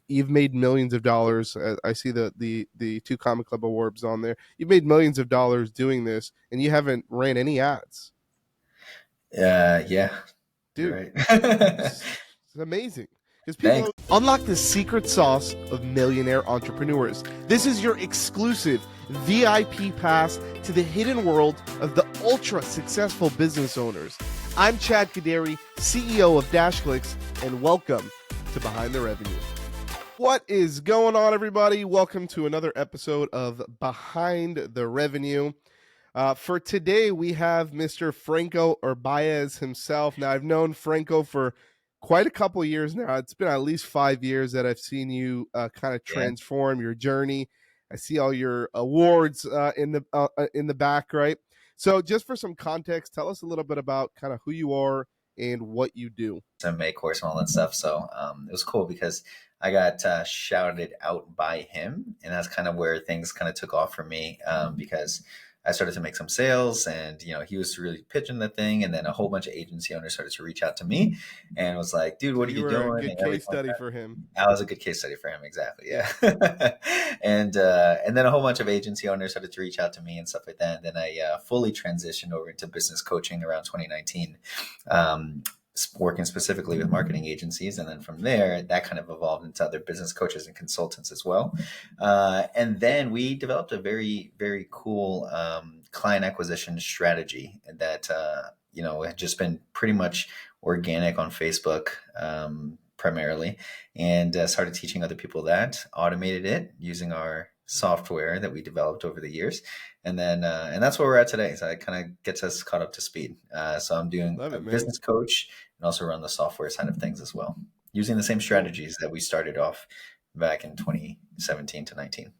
You've made millions of dollars. I see the two Comic Club awards on there. You've made millions of dollars doing this, and you haven't ran any ads. Yeah, you're Dude, right. it's amazing. Because people Thanks. unlock the secret sauce of millionaire entrepreneurs. This is your exclusive VIP pass to the hidden world of the ultra successful business owners. I'm Chad Kodary, CEO of DashClicks, and welcome to Behind the Revenue. What is going on, everybody? Welcome to another episode of Behind the Revenue. For today, we have Mr. Franco Urbaez himself. Now, I've known Franco for quite a couple of years now. It's been at least 5 years that I've seen you kind of transform your journey. I see all your awards in the back, right? So just for some context, tell us a little bit about kind of who you are and what you do. Make course and all that stuff. So it was cool because I got shouted out by him, and that's kind of where things kind of took off for me because I started to make some sales, and he was really pitching the thing, and then a whole bunch of agency owners started to reach out to me and was like, "Dude, what are you doing?" A good case study for him. I was a good case study for him, exactly. Yeah, and then a whole bunch of agency owners started to reach out to me and stuff like that. And then I fully transitioned over into business coaching around 2019. Working specifically with marketing agencies. And then from there, that kind of evolved into other business coaches and consultants as well. And then we developed a very, very cool client acquisition strategy that, had just been pretty much organic on Facebook primarily, and started teaching other people that, automated it using our software that we developed over the years. And then, and that's where we're at today. So it kind of gets us caught up to speed. So I'm doing business coach and also run the software side of things as well, using the same strategies that we started off back in 2017 to 19.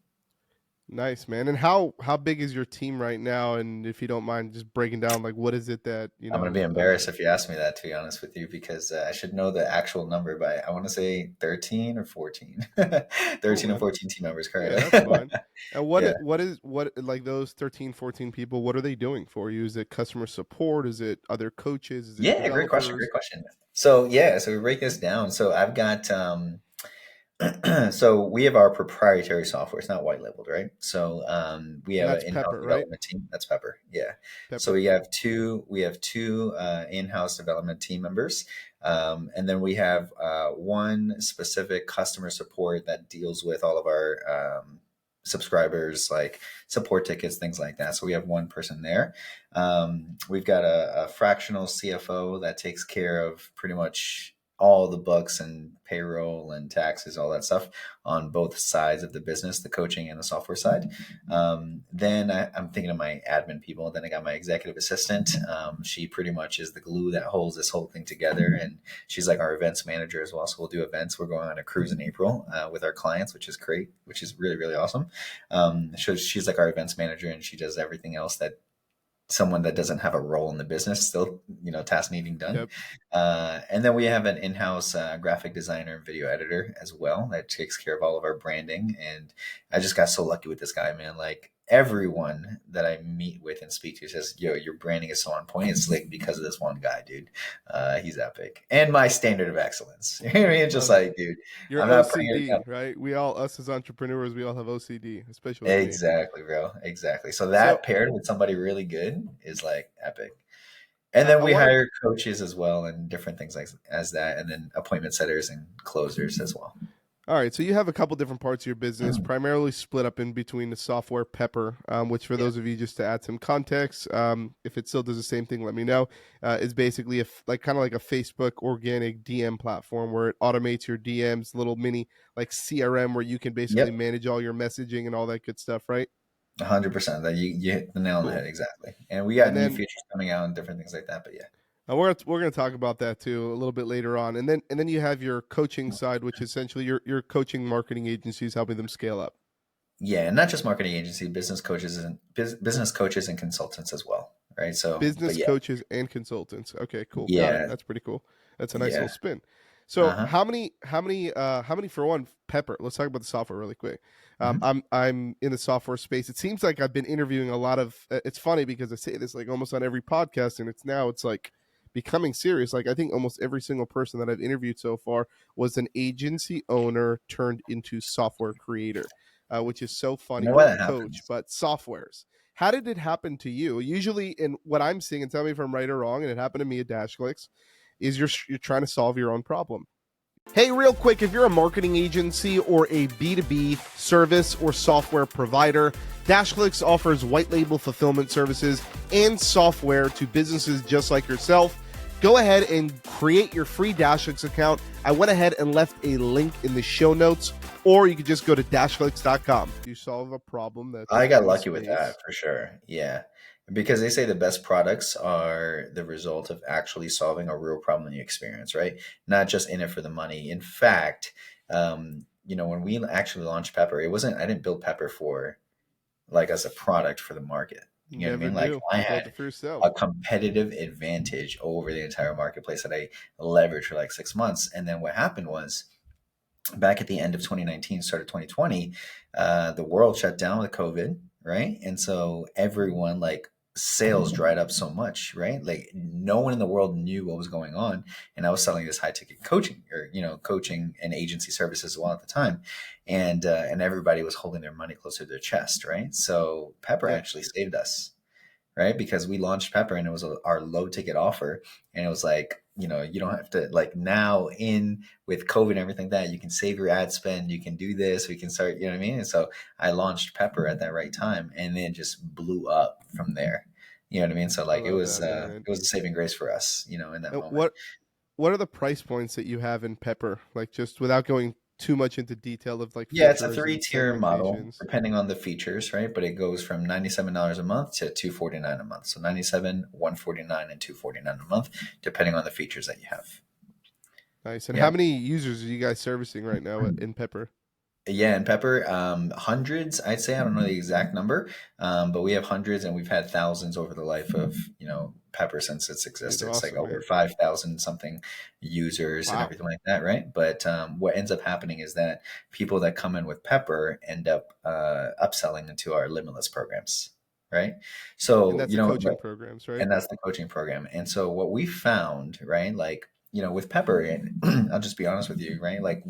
Nice, man. And how big is your team right now? And if you don't mind just breaking down, like, what is it that, I'm going to be embarrassed if you ask me that, to be honest with you, because I should know the actual number, but I want to say 13 or 14, 13 or 14 team members currently. Yeah, that's fine. And what like those 13, 14 people, what are they doing for you? Is it customer support? Is it other coaches? Is it great question. So we break this down. So I've got, so we have our proprietary software. It's not white labeled, right? So we have an in-house development team. That's Pepper. Yeah. Pepper. So we have two in-house development team members. And then we have one specific customer support that deals with all of our subscribers, like support tickets, things like that. So we have one person there. We've got a fractional CFO that takes care of pretty much all the books and payroll and taxes, all that stuff on both sides of the business, the coaching and the software side. Then I'm thinking of my admin people. Then I got my executive assistant. She pretty much is the glue that holds this whole thing together. And she's like our events manager as well. So we'll do events. We're going on a cruise in April with our clients, which is great, which is really, really awesome. So she's like our events manager, and she does everything else that someone that doesn't have a role in the business still, task needing done. Yep. And then we have an in-house graphic designer and video editor as well that takes care of all of our branding. And I just got so lucky with this guy, man. Like everyone that I meet with and speak to says, "Yo, your branding is so on point. It's like because of this one guy, dude. He's epic." And my standard of excellence. You know what I mean? It's just like, dude, you're OCD, right? Us as entrepreneurs, we all have OCD, especially exactly, bro. Exactly. So that paired with somebody really good is like epic. And then we hire coaches as well and different things like as that, and then appointment setters and closers as well. All right, so you have a couple different parts of your business, primarily split up in between the software Pepper, which for those of you, just to add some context, if it still does the same thing, let me know, is basically kind of like a Facebook organic DM platform where it automates your DMs, little mini like CRM where you can basically manage all your messaging and all that good stuff, right? 100%. That you hit the nail on the head, exactly. And we got new features coming out and different things like that, but yeah. We're going to talk about that too a little bit later on, and then you have your coaching side, which is essentially your coaching marketing agencies, helping them scale up. Yeah, and not just marketing agency, business coaches and consultants as well, right? So business coaches and consultants. Okay, cool. Yeah, that's pretty cool. That's a nice little spin. So how many for one Pepper? Let's talk about the software really quick. I'm in the software space. It seems like I've been interviewing a lot of. It's funny because I say this like almost on every podcast, and it's like becoming serious. Like I think almost every single person that I've interviewed so far was an agency owner turned into software creator, which is so You funny, know why or a that coach, happens? but softwares. How did it happen to you? Usually, in what I'm seeing, and tell me if I'm right or wrong, and it happened to me at DashClicks, is you're trying to solve your own problem. Hey, real quick, if you're a marketing agency or a B2B service or software provider, DashClicks offers white label fulfillment services and software to businesses just like yourself. Go ahead and create your free DashClicks account. I went ahead and left a link in the show notes, or you can just go to dashclicks.com. You solve a problem that's I got in the lucky with space. that for sure. Yeah. Because they say the best products are the result of actually solving a real problem you experience, right? Not just in it for the money. In fact, when we actually launched Pepper, I didn't build Pepper for like as a product for the market. You know what I Never mean? Like do. I You built had it for yourself. a competitive advantage over the entire marketplace that I leveraged for like 6 months. And then what happened was back at the end of 2019, start of 2020, the world shut down with COVID, right? And so everyone like sales dried up so much, right? Like no one in the world knew what was going on. And I was selling this high ticket coaching or, coaching and agency services as well at the time. And everybody was holding their money closer to their chest, right? So Pepper Yep. actually saved us, right? Because we launched Pepper and it was our low ticket offer. And it was like, you don't have to like now in with COVID and everything that you can save your ad spend, you can do this, we can start, you know what I mean? And so I launched Pepper at that right time and then just blew up from there. You know what I mean? So I like love that, man. it was a saving grace for us, in that And moment. what are the price points that you have in Pepper? Like just without going too much into detail of like Yeah, it's a features and three-tier model segmentations. depending on the features, right? But it goes from $97 a month to $249 a month. So 97, 149, and 249 a month, depending on the features that you have. Nice. And how Yeah. many users are you guys servicing right now in Pepper? Yeah, and Pepper, hundreds, I'd say. I don't know the exact number, but we have hundreds and we've had thousands over the life of, Pepper since it's Dude, existed. It's like awesome, over man. 5,000 something users and Wow. everything like that, right? But what ends up happening is that people that come in with Pepper end up upselling into our Limitless programs, right? And So, that's the coaching programs, right? and that's the coaching program. And so what we found, right, like, with Pepper, and I'll just be honest with you, right? Like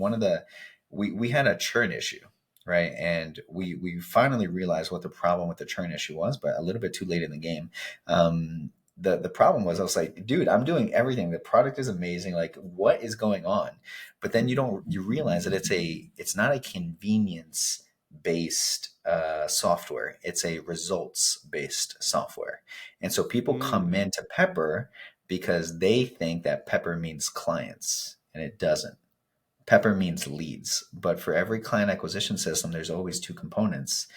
we had a churn issue, right? And we finally realized what the problem with the churn issue was, but a little bit too late in the game. The problem was I was like, dude, I'm doing everything. The product is amazing. Like, what is going on? But then you realize that it's not a convenience based software. It's a results based software. And so people come Mm, into Pepper because they think that Pepper means clients, and it doesn't. Pepper means leads, but for every client acquisition system, there's always two components.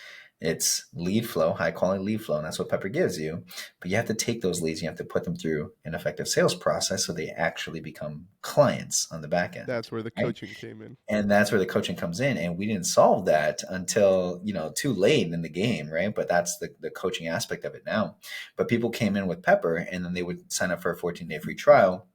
It's lead flow, high quality lead flow, and that's what Pepper gives you. But you have to take those leads, you have to put them through an effective sales process so they actually become clients on the back end, that's where the right? coaching came in. And that's where the coaching comes in. And we didn't solve that until, too late in the game, right? But that's the coaching aspect of it now. But people came in with Pepper and then they would sign up for a 14-day free trial.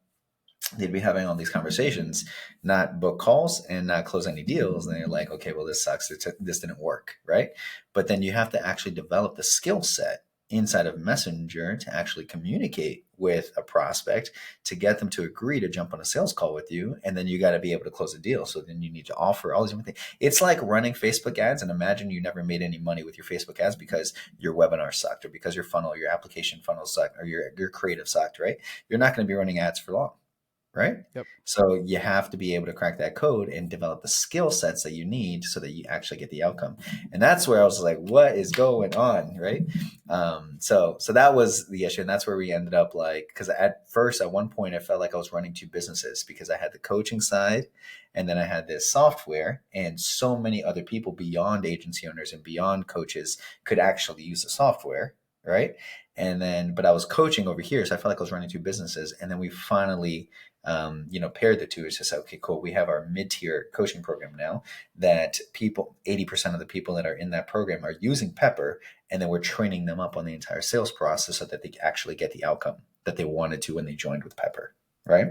They'd be having all these conversations, not book calls and not close any deals. And they're like, okay, well, this sucks. This didn't work, right? But then you have to actually develop the skill set inside of Messenger to actually communicate with a prospect to get them to agree to jump on a sales call with you. And then you got to be able to close a deal. So then you need to offer all these different things. It's like running Facebook ads. And imagine you never made any money with your Facebook ads because your webinar sucked or because your application funnel sucked or your creative sucked, right? You're not going to be running ads for long, right? Yep. So you have to be able to crack that code and develop the skill sets that you need so that you actually get the outcome. And that's where I was like, what is going on, right? So that was the issue. And that's where we ended up like, because at first, at one point, I felt like I was running two businesses because I had the coaching side and then I had this software, and so many other people beyond agency owners and beyond coaches could actually use the software, right? And then, but I was coaching over here. So I felt like I was running two businesses. And then we finally paired the two. It's just, okay, cool. We have our mid-tier coaching program now that 80% of the people that are in that program are using Pepper. And then we're training them up on the entire sales process so that they actually get the outcome that they wanted to when they joined with Pepper. Right.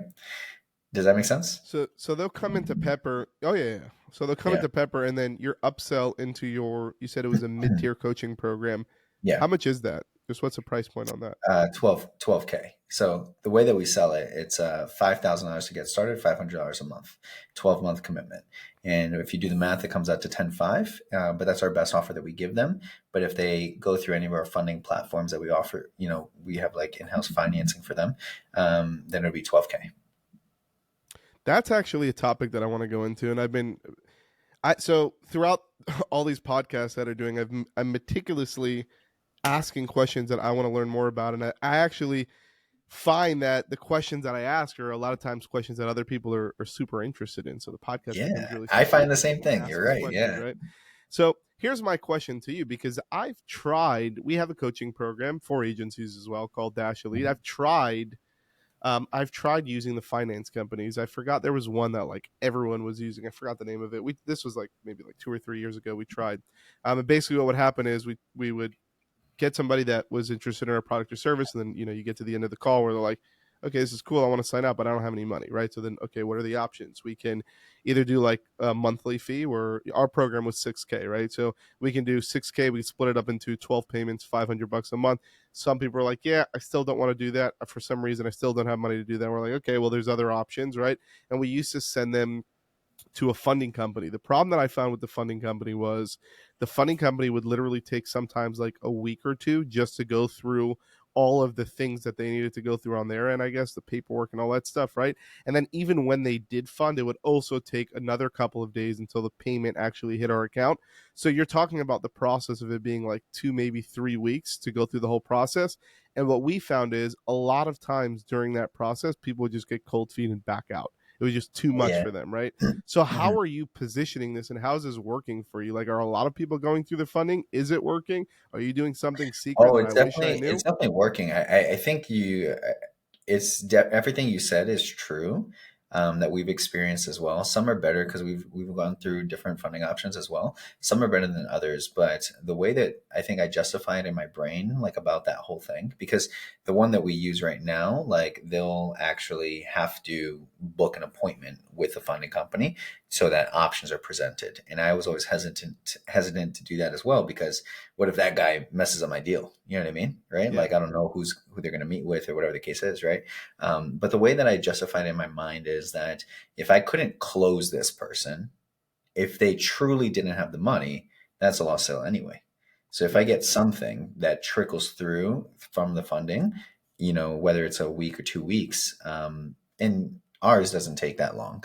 Does that make sense? So they'll come into Pepper. Oh yeah. So they'll come Yeah. into Pepper and then your upsell into you said it was a mid-tier coaching program. Yeah. How much is that? Just what's the price point on that? 12K. So the way that we sell it, it's $5,000 to get started, $500 a month, 12-month commitment. And if you do the math, it comes out to 10.5. But that's our best offer that we give them. But if they go through any of our funding platforms that we offer, we have like in-house financing for them, then it'll be 12K. That's actually a topic that I want to go into, and so throughout all these podcasts that are doing, I'm meticulously asking questions that I want to learn more about, and I actually find that the questions that I ask are a lot of times questions that other people are super interested in. So the podcast becomes really I find fascinating the same thing. You're right. Yeah. Right. So here's my question to you, because we have a coaching program for agencies as well called Dash Elite. I've tried using the finance companies. I forgot there was one that like everyone was using. I forgot the name of it. This was like maybe like 2 or 3 years ago. We tried. And basically what would happen is we would get somebody that was interested in our product or service, and then you get to the end of the call where they're like, okay, this is cool, I want to sign up, but I don't have any money, right? So then, okay, what are the options? We can either do like a monthly fee, where our program was 6K, right? So we can do 6K, we split it up into 12 payments, $500 a month. Some people are like, yeah, I still don't want to do that. For some reason, I still don't have money to do that. We're like, okay, well, there's other options, right? And we used to send them to a funding company. The problem that I found with the funding company was the funding company would literally take sometimes like a week or two just to go through all of the things that they needed to go through on their end, I guess, the paperwork and all that stuff, right? And then even when they did fund, it would also take another couple of days until the payment actually hit our account. So you're talking about the process of it being like 2, maybe 3 weeks to go through the whole process. And what we found is a lot of times during that process, people would just get cold feet and back out. It was just too much for them, right? So how are you positioning this, and how is this working for you? Like, are a lot of people going through the funding? Is it working? Are you doing something secret that I wish I knew? It's definitely working. I think everything you said is true. That we've experienced as well. Some are better because we've gone through different funding options as well. Some are better than others, but the way that I think I justify it in my brain, like about that whole thing, because the one that we use right now, like they'll actually have to book an appointment with the funding company so that options are presented. And I was always hesitant to do that as well, because what if that guy messes up my deal? You know what I mean? Right? Yeah. Like, I don't know who they're going to meet with or whatever the case is. Right. But the way that I justified it in my mind is that if I couldn't close this person, if they truly didn't have the money, that's a lost sale anyway. So if I get something that trickles through from the funding, whether it's a week or 2 weeks, and ours doesn't take that long.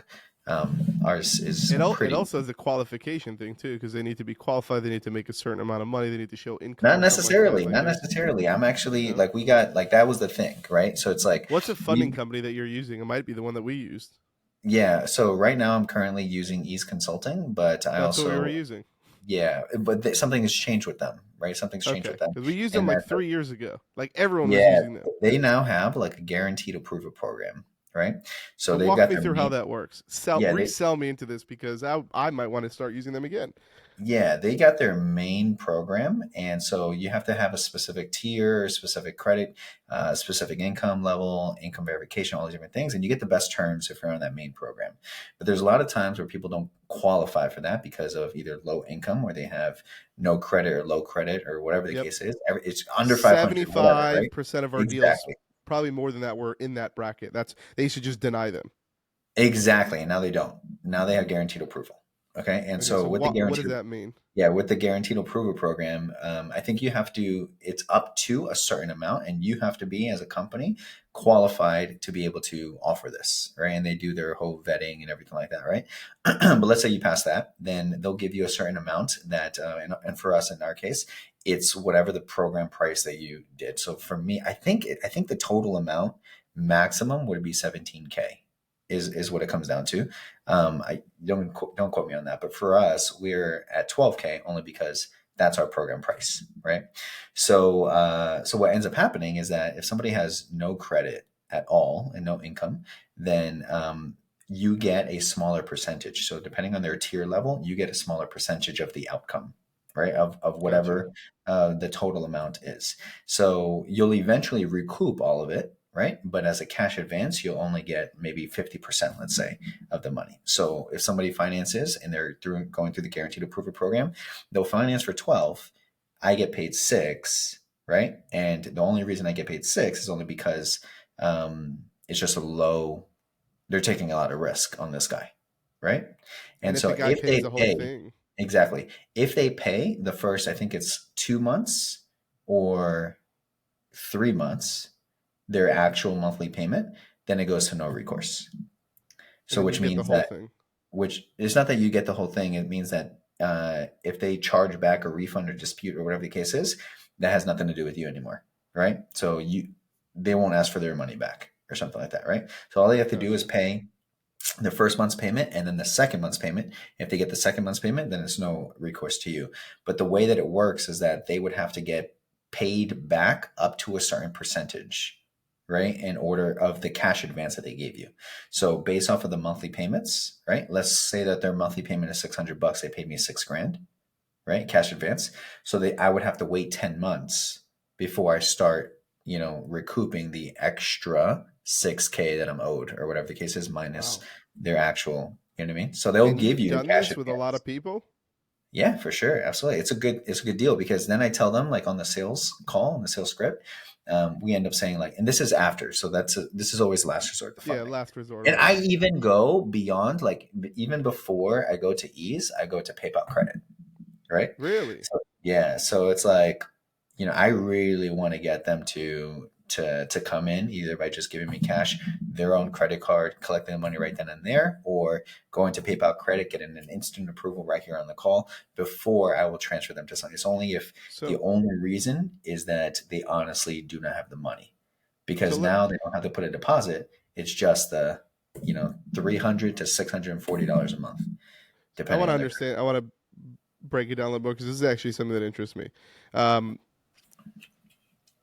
Ours is It pretty. also has a qualification thing too, because they need to be qualified. They need to make a certain amount of money. They need to show income. Not necessarily. Not necessarily. I'm actually like, we got like, that was the thing, right? So it's like, what's a funding company that you're using? It might be the one that we used. Yeah. So right now I'm currently using Ease Consulting, but That's what we were using. Yeah, but something has changed with them, right? Something's changed with them. Because we used them like 3 years ago. Like everyone was using them. They now have like a guaranteed approval program, right? So they've walk got me through how that works. Resell me into this, because I might want to start using them again. Yeah, they got their main program. And so you have to have a specific tier, specific credit, specific income level, income verification, all these different things. And you get the best terms if you're on that main program. But there's a lot of times where people don't qualify for that because of either low income, where they have no credit or low credit or whatever the case is. It's under 500. 75% of our deals, probably more than that, were in that bracket. They should just deny them. Exactly. And now they don't. Now they have guaranteed approval. Okay. And so with the guaranteed, what does that mean? Yeah, with the guaranteed approval program, I think it's up to a certain amount, and you have to be, as a company, qualified to be able to offer this, right? And they do their whole vetting and everything like that, right? But let's say you pass that, then they'll give you a certain amount that, and for us, in our case, it's whatever the program price that you did. So for me, I think the total amount maximum would be 17K. Is what it comes down to. I don't quote me on that, but for us, we're at 12K only because that's our program price, right? So what ends up happening is that if somebody has no credit at all and no income, then you get a smaller percentage. So depending on their tier level, you get a smaller percentage of the outcome, right? Of whatever the total amount is. So you'll eventually recoup all of it, right? But as a cash advance, you'll only get maybe 50%, let's say, of the money. So if somebody finances and they're going through the guaranteed approval program, they'll finance for 12. I get paid 6. right? And the only reason I get paid 6 is only because it's just a low. They're taking a lot of risk on this guy, right? And And if the so guy if pays they the whole pay, thing, exactly, if they pay the first, I think it's 2 months or 3 months, their actual monthly payment, then it goes to no recourse. and So then you which get the means whole that, thing. which it's not that you get the whole thing. It means that if they charge back a refund or dispute or whatever the case is, that has nothing to do with you anymore, right? So they won't ask for their money back or something like that, right? So all they have to do is Gotcha. pay the first month's payment and then the second month's payment. If they get the second month's payment, then it's no recourse to you. But the way that it works is that they would have to get paid back up to a certain percentage, right? In order of the cash advance that they gave you. So based off of the monthly payments, right? Let's say that their monthly payment is $600. They paid me 6 grand, right? Cash advance. So I would have to wait 10 months before I start, recouping the extra 6K that I'm owed or whatever the case is minus Wow. their actual, you know what I mean? So they'll And give you've you done cash this with a lot advance. of people? Yeah, for sure. Absolutely. It's a good deal because then I tell them like on the sales call, on the sales script, we end up saying like, and this is after. So this is always last resort, the Yeah, funding. last resort, And right? I even go beyond like, even before I go to ease, I go to PayPal credit, right? Really? So yeah, so it's like, I really want to get them to come in either by just giving me cash, their own credit card, collecting the money right then and there, or going to PayPal credit, getting an instant approval right here on the call before I will transfer them to something. It's only if the So only reason is that they honestly do not have the money. so Because let now they don't have to put a deposit. It's just the, $300 to $640 a month, I want depending to on their understand. I want to break it down a little bit because this is actually something that interests me. Um,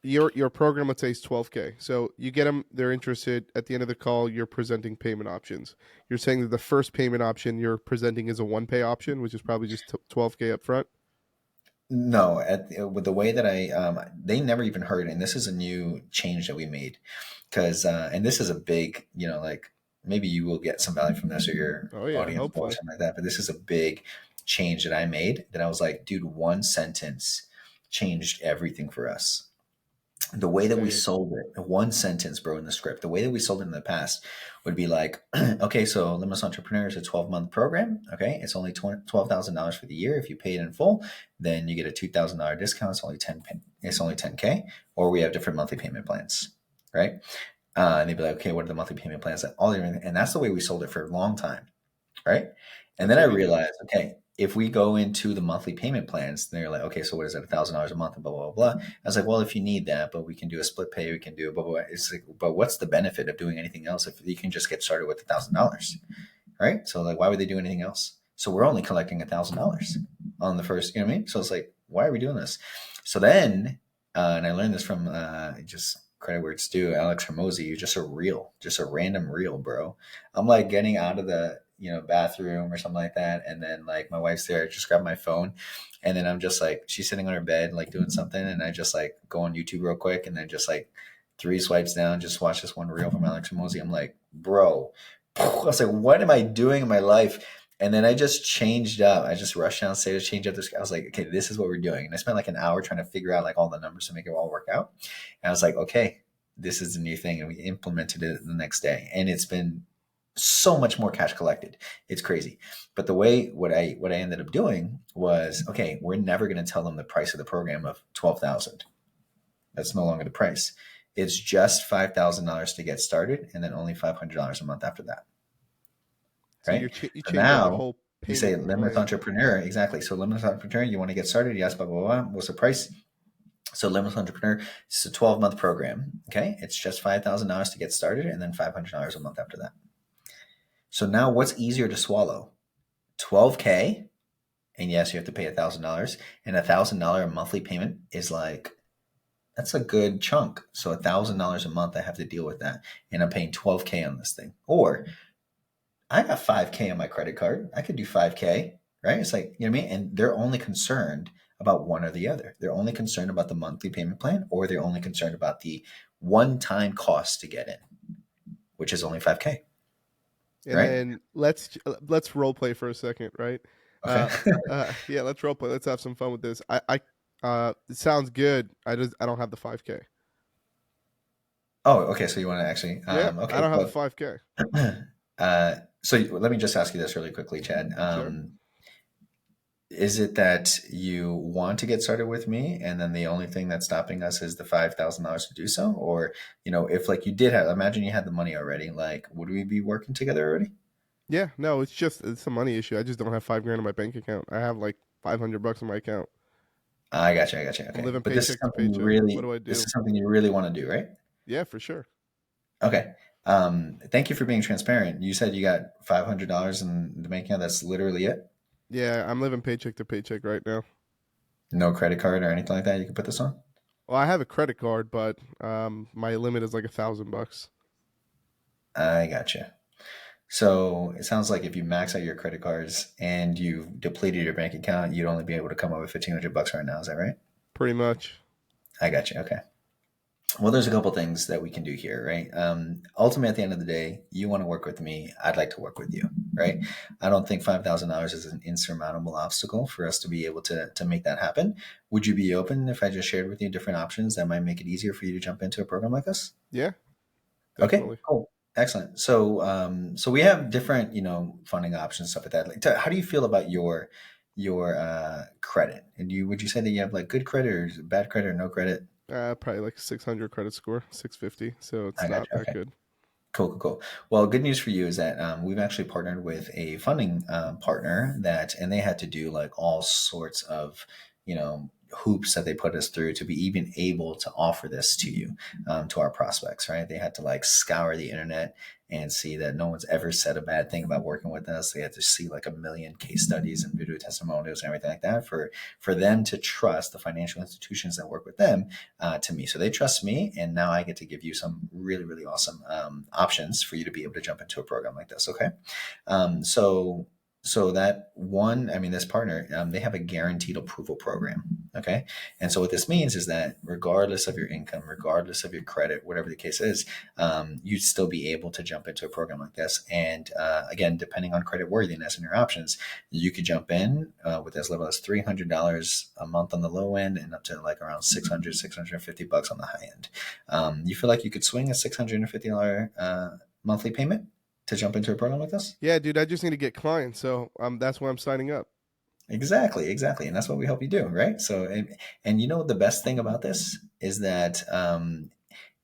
your program, let's say, is 12K. So you get them; they're interested. At the end of the call, you're presenting payment options. You're saying that the first payment option you're presenting is a one pay option, which is probably just 12K up front. No, with the way that they never even heard, and this is a new change that we made, because and this is a big, like maybe you will get some value from this or your Oh yeah, audience or hopefully. something like that. But this is a big change that I made that I was like, dude, one sentence changed everything for us. The way that Say we it. sold it, one sentence, bro, in the script, the way that we sold it in the past would be like, okay, so Limitless Entrepreneur is a 12-month program. Okay. It's only $12,000 for the year. If you pay it in full, then you get a $2,000 discount. It's only 10K, or we have different monthly payment plans. Right. And they'd be like, okay, what are the monthly payment plans? And that's the way we sold it for a long time. Right. And That's then I what we do. realized, okay, if we go into the monthly payment plans, then you're like, okay, so what is that? $1,000 a month and blah, blah, blah. I was like, well, if you need that, but we can do a split pay, we can do blah, blah, blah. It's like, but what's the benefit of doing anything else if you can just get started with $1,000? Right. So like, why would they do anything else? So we're only collecting $1,000 on the first, you know what I mean? So it's like, why are we doing this? So then, and I learned this from just credit where it's due, Alex Hermosi, you're just a random reel, bro. I'm like getting out of the, bathroom or something like that. And then like my wife's there, I just grab my phone and then I'm just like, she's sitting on her bed, like doing something. And I just like go on YouTube real quick and then just like 3 swipes down, just watch this one reel from Alex Hermosi. I'm like, bro, I was like, what am I doing in my life? And then I just changed up. I just rushed downstairs, changed up this. I was like, okay, this is what we're doing. And I spent like an hour trying to figure out like all the numbers to make it all work out. And I was like, okay, this is the new thing. And we implemented it the next day. And it's been so much more cash collected. It's crazy. But what I ended up doing was, okay, we're never going to tell them the price of the program of 12,000. That's no longer the price. It's just $5,000 to get started, and then only $500 a month after that. So Right. you So change up the now whole we say payment limitless plan. entrepreneur. Exactly. So limitless entrepreneur, you want to get started? Yes, blah, blah, blah. What's the price? So Limitless Entrepreneur, it's a 12-month program. Okay. It's just $5,000 to get started and then $500 a month after that. So now what's easier to swallow? 12K. And yes, you have to pay $1,000, and $1,000 monthly payment is like, that's a good chunk. So $1,000 a month, I have to deal with that. And I'm paying 12K on this thing. Or I got 5K on my credit card. I could do 5K, right? It's like, you know what I mean? And they're only concerned about one or the other. They're only concerned about the monthly payment plan, or they're only concerned about the one-time cost to get in, which is only 5K, And right? then let's role play for a second, right? Okay. Uh, yeah, let's role play. Let's have some fun with this. I It sounds good. I don't have the 5K. Oh, okay. So you want to actually, Yeah, I okay. don't have the Well, 5K. let me just ask you this really quickly, Chad. Sure. Is it that you want to get started with me, and then the only thing that's stopping us is the $5,000 to do so? Or, if like you did have, imagine you had the money already, like, would we be working together already? Yeah, no, it's a money issue. I just don't have 5 grand in my bank account. I have like $500 in my account. I got you. I got you. I'm Okay. living But this is paycheck to something you paycheck. What really, do I this do? is something you really want to do, right? Yeah, for sure. Okay. Thank you for being transparent. You said you got $500 in the bank account. That's literally it. Yeah, I'm living paycheck to paycheck right now. No credit card or anything like that. You can put this on. Well, I have a credit card, but my limit is like $1,000. I got you. So it sounds like if you max out your credit cards and you've depleted your bank account, you'd only be able to come up with $1,500 right now. Is that right? Pretty much. I got you. Okay. Well, there's a couple things that we can do here, right? Ultimately, at the end of the day, you want to work with me. I'd like to work with you, right? I don't think $5,000 is an insurmountable obstacle for us to be able to make that happen. Would you be open if I just shared with you different options that might make it easier for you to jump into a program like this? Yeah, Okay, definitely. cool. Excellent. So we have different, funding options, stuff like that. Like, how do you feel about your credit? And would you say that you have like good credit or bad credit or no credit? Probably like 600 credit score, 650. So it's I got not you. that Okay. good. Cool, cool, cool. Well, good news for you is that we've actually partnered with a funding partner and they had to do like all sorts of, hoops that they put us through to be even able to offer this to you, to our prospects, right? They had to like scour the internet and see that no one's ever said a bad thing about working with us. They had to see like a million case studies and video testimonials and everything like that for them to trust the financial institutions that work with them to me. So they trust me, and now I get to give you some really, really awesome options for you to be able to jump into a program like this. Okay, um, so so that one, I mean, this partner, they have a guaranteed approval program. Okay, and so what this means is that regardless of your income, regardless of your credit, whatever the case is, you'd still be able to jump into a program like this. And again, depending on credit worthiness and your options, you could jump in with as little as $300 a month on the low end and up to like around 600, $650 on the high end. You feel like you could swing a $650 monthly payment to jump into a program like this? Yeah, dude, I just need to get clients. So that's why I'm signing up. Exactly, exactly. And that's what we help you do, right? So, and the best thing about this is that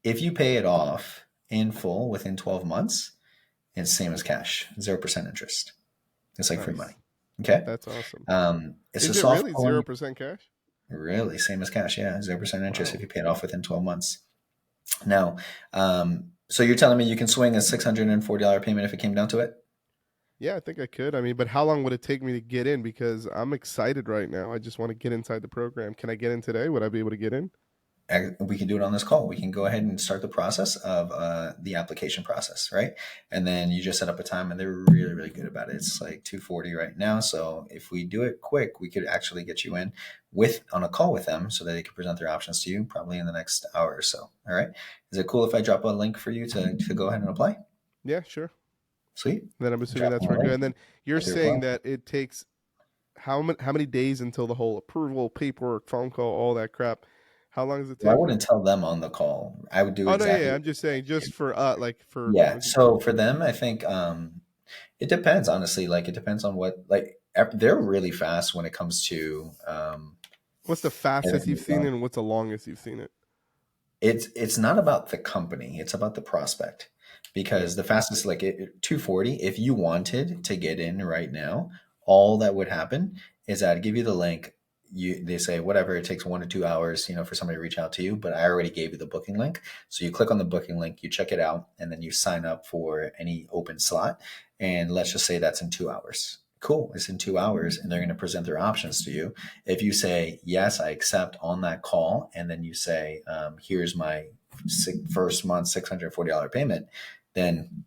if you pay it off in full within 12 months, it's same as cash, 0% interest. It's like free money. Nice. Okay. That's awesome. It's a Is it soft really coin, 0% cash? really same as cash. Yeah. 0% interest if Wow. you pay it off within 12 months. Now, so you're telling me you can swing a $640 payment if it came down to it? Yeah, I think I could. I mean, but how long would it take me to get in? Because I'm excited right now. I just want to get inside the program. Can I get in today? Would I be able to get in? We can do it on this call. We can go ahead and start the process of the application process, right? And then you just set up a time, and they're really, really good about it. It's like 2:40 right now, so if we do it quick, we could actually get you in with on a call with them so that they can present their options to you probably in the next hour or so. All right? Is it cool if I drop a link for you to go ahead and apply? Yeah, sure. Sweet. Then I'm assuming Drop that's my very good. link And then you're as you apply. saying that it takes how many days until the whole approval, paperwork, phone call, all that crap? How long does it Well, I take? wouldn't tell them on the call. I would do Oh no, yeah, exactly yeah. what I'm just you saying, just did. for like for Yeah. So for them, I think it depends, honestly. Like it depends on what like they're really fast when it comes to what's the fastest getting you've this seen done. it and what's the longest you've seen it? It's not about the company, it's about the prospect. Yeah. Because the fastest like 240, if you wanted to get in right now, all that would happen is I'd give you the link. They say whatever, it takes 1 to 2 hours, for somebody to reach out to you, but I already gave you the booking link. So you click on the booking link, you check it out, and then you sign up for any open slot. And let's just say that's in 2 hours. Cool, it's in 2 hours, and they're going to present their options to you. If you say yes, I accept on that call, and then you say here's my first month $640 payment, then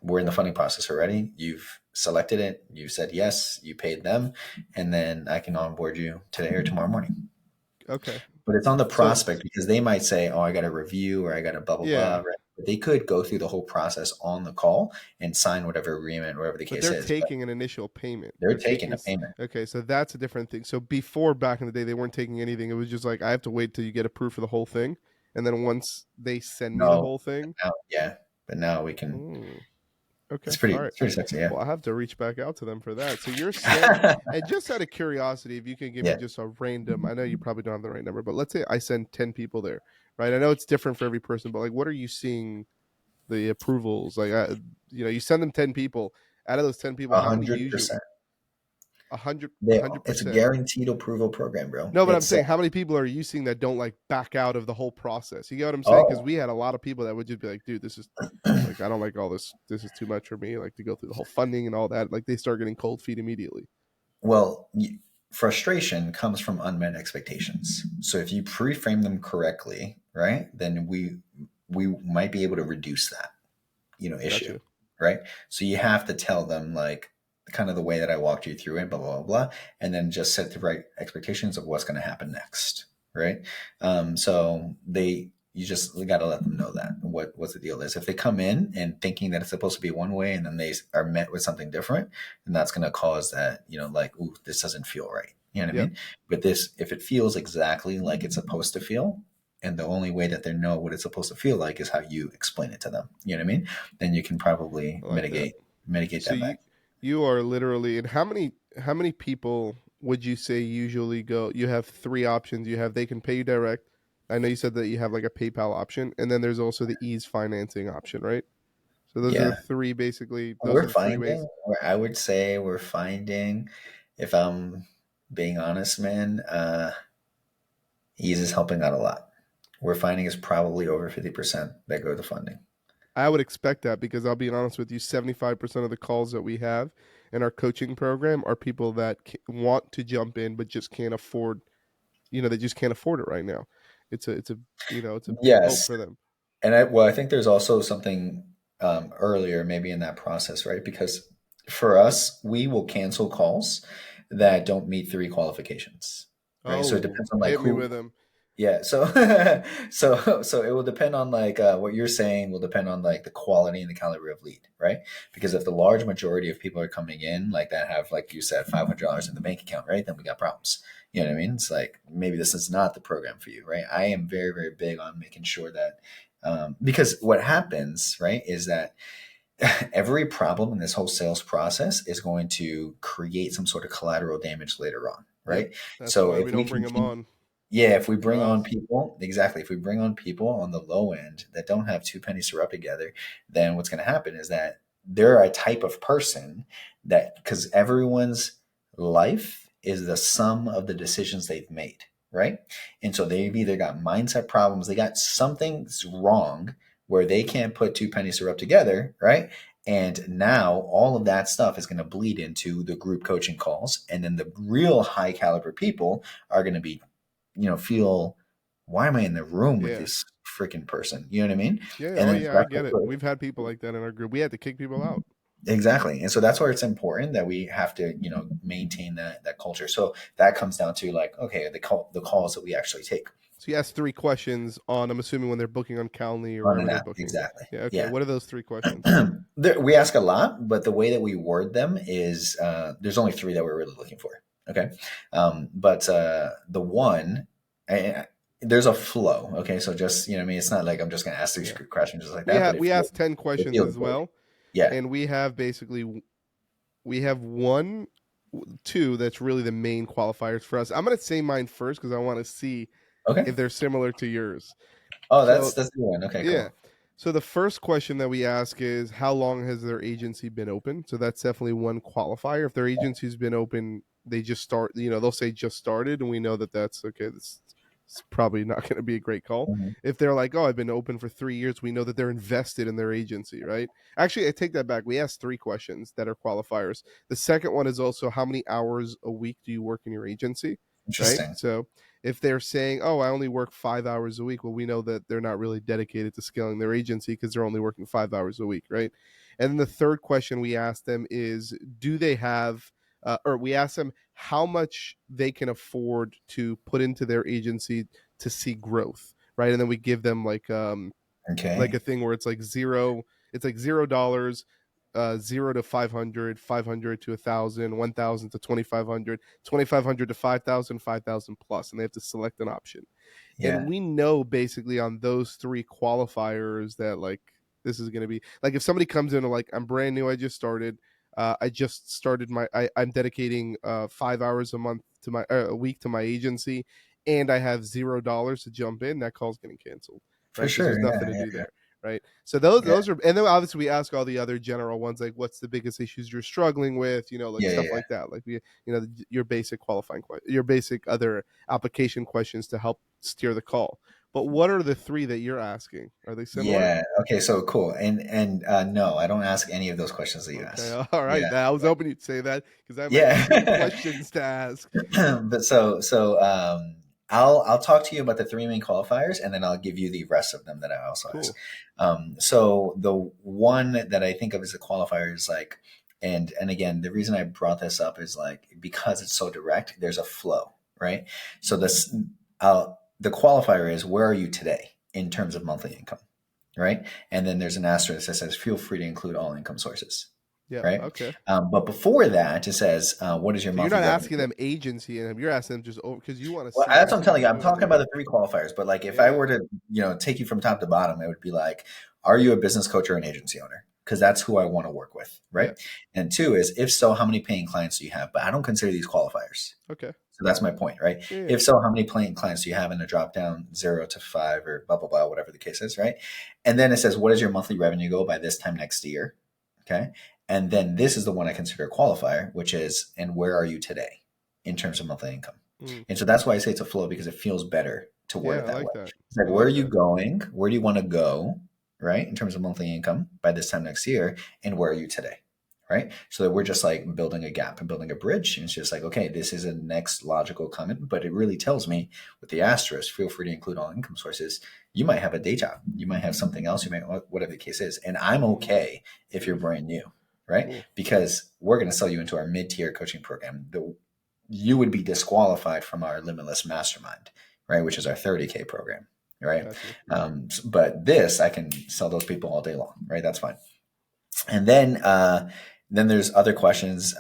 we're in the funding process already. You've selected it, you said yes, you paid them, and then I can onboard you today or tomorrow morning. Okay. But it's on the So prospect because they might say, oh, I got a review or I got a blah blah blah, yeah. right? But they could go through the whole process on the call and sign whatever agreement, whatever the But case they're is. But taking an initial payment. they're They're taking taking a payment. okay, so that's a different thing. So before, back in the day, they weren't taking anything. It was just like I have to wait till you get approved for the whole thing, and then once they send me the No, whole thing. yeah, but now we can. Okay, all right. It's pretty sexy, yeah. Well, I have to reach back out to them for that. So you're saying, and just out of curiosity, if you can give me Yeah. just a random, I know you probably don't have the right number, but let's say I send 10 people there, right? I know it's different for every person, but like, what are you seeing the approvals? Like, you send them 10 people. Out of those 10 people, how many usually 100%. 100 It's a 100%? guaranteed approval program, bro. No, but I'm It's saying how many people are you seeing that don't like back out of the whole process? You get what I'm saying? Because oh we had a lot of people that would just be like, dude, this is like, I don't like all this. This is too much for me. Like to go through the whole funding and all that. Like they start getting cold feet immediately. well, frustration comes from unmet expectations. So if you pre-frame them correctly, right, then we might be able to reduce that, issue, Gotcha. right? So you have to tell them like kind of the way that I walked you through it, blah blah blah, blah, and then just set the right expectations of what's going to happen next, right? So you just got to let them know that what the deal is. If they come in and thinking that it's supposed to be one way and then they are met with something different, then that's going to cause that, like, ooh, this doesn't feel right. You know what I mean? But if it feels exactly like it's supposed to feel, and the only way that they know what it's supposed to feel like is how you explain it to them. You know what I mean? Then you can probably I like that. mitigate So that back. you are literally, and how many people would you say usually go? You have three options. You have they can pay you direct. I know you said that you have like a PayPal option, and then there's also the ease financing option, right? So those are the Yeah. three basically. Those We're are the three ways. finding, I would say we're finding, if I'm being honest, man, ease is helping out a lot. We're finding is probably over 50% that go to funding. I would expect that because I'll be honest with you, 75% of the calls that we have in our coaching program are people that want to jump in but just can't afford. They just can't afford it right now. It's a big boat Yes. for them. And I think there's also something earlier, maybe in that process, right? Because for us, we will cancel calls that don't meet three qualifications, right? So it Oh, depends on like hit me who. with them. Yeah, so so it will depend on like what you're saying will depend on like the quality and the caliber of lead, right? Because if the large majority of people are coming in like that have like you said $500 in the bank account, right? Then we got problems. You know what I mean? It's like maybe this is not the program for you, right? I am very very big on making sure that because what happens, right, is that every problem in this whole sales process is going to create some sort of collateral damage later on, Yep. right? That's So why if we we don't bring them continue, on yeah, if we for bring on us. people, exactly, if we bring on people on the low end that don't have two pennies to rub together, then what's going to happen is that they're a type of person that, because everyone's life is the sum of the decisions they've made, right? And so they've either got mindset problems, they got something's wrong where they can't put two pennies to rub together, right? And now all of that stuff is going to bleed into the group coaching calls. And then the real high caliber people are going to be feel why am I in the room with Yeah. this freaking person? You know what I mean? Yeah. And Oh, then yeah. I that's get it. We've had people like that in our group. We had to kick people out. exactly. And so that's where it's important that we have to, maintain that culture. So that comes down to like, okay, the calls that we actually take So you ask three questions on, I'm assuming when they're booking on Calendly or on wherever an they're app. booking. Exactly. Yeah. Okay. Yeah. What are those three questions? We ask a lot, but the way that we word them is there's only three that we're really looking for. Okay. But the one, there's a flow. Okay. So just, I mean, it's not like I'm just going to ask these Yeah. questions just like We that, but have we ask 10 it questions feels as good. well. Yeah. And we have one, two that's really the main qualifiers for us. I'm going to say mine first because I want to see Okay. if they're similar to yours. Oh, So that's the one. Okay, yeah. cool. So the first question that we ask is how long has their agency been open? So that's definitely one qualifier. If their agency's been open, they just start, they'll say just started, and we know that that's okay. It's probably not going to be a great call. Mhm. If they're like, oh, I've been open for 3 years, we know that they're invested in their agency, right? Actually, I take that back. We asked three questions that are qualifiers. The second one is also how many hours a week do you work in your agency, right? Interesting. So if they're saying, oh, I only work 5 hours a week, well, we know that they're not really dedicated to scaling their agency because they're only working 5 hours a week, right? And then the third question we ask them is, do they have, or we ask them how much they can afford to put into their agency to see growth, right? And then we give them like like Okay. a thing where it's like $0, 0 to 500, 500 to 1,000, 1,000 to 2,500, 2,500 to 5,000, 5,000 plus, and they have to select an option. And Yeah. we know basically on those three qualifiers that like this is going to be like if somebody comes in and like I'm brand new, I just started, I'm dedicating 5 hours a month to my a week to my agency, and I have $0 to jump in. That call's getting canceled, For right? Because sure. there's nothing Yeah. to Yeah. do Yeah. there, right? So those Yeah. those are, and then obviously we ask all the other general ones like what's the biggest issues you're struggling with, like Yeah. Yeah. stuff Yeah. like that, like your basic your basic other application questions to help steer the call. But what are the three that you're asking? Are they similar? Yeah. Okay. So cool. And no, I don't ask any of those questions that you Okay, ask. all right. Yeah. Now I was hoping you'd say that because I might have some Yeah. questions to ask. But I'll talk to you about the three main qualifiers, and then I'll give you the rest of them that I also ask. Cool. So the one that I think of as a qualifier is like, and again, the reason I brought this up is like because it's so direct. There's a flow, right? So the qualifier is where are you today in terms of monthly income, right? And then there's an asterisk that says feel free to include all income sources. Yeah. Right. Okay. But before that, it says, what is your So you're monthly not revenue? asking them agency, and you're asking them just over because you want to Well, see that's what just I'm what telling you. they're I'm doing. talking Yeah. about the three qualifiers, but like if I Yeah. were to, take you from top to bottom, it would be like, are you a business coach or an agency owner? Because that's who I want to work with, right? Yeah. And two is, if so, how many paying clients do you have? But I don't consider these qualifiers. Okay. So that's my point, right? Yeah. If so, how many paying clients do you have in a drop down 0 to 5 or blah, blah, blah, whatever the case is, right? And then it says, what is your monthly revenue goal by this time next year? Okay. And then this is the one I consider a qualifier, which is, and where are you today in terms of monthly income? Mm. And so that's why I say it's a flow because it feels better to word Yeah. it I that like way. that. It's like, I where are like you that. going? Where do you want to go? Right. In terms of monthly income by this time next year. And where are you today? Right. So that we're just like building a gap and building a bridge. And it's just like, okay, this is a next logical comment, but it really tells me with the asterisk, feel free to include all income sources. You might have a day job. You might have something else. You might, whatever the case is. And I'm okay if you're brand new. Right. Cool. Because we're going to sell you into our mid-tier coaching program. You would be disqualified from our Limitless Mastermind, right? Which is our 30K program, right? Gotcha. But this, I can sell those people all day long, right? That's fine. And then there's other questions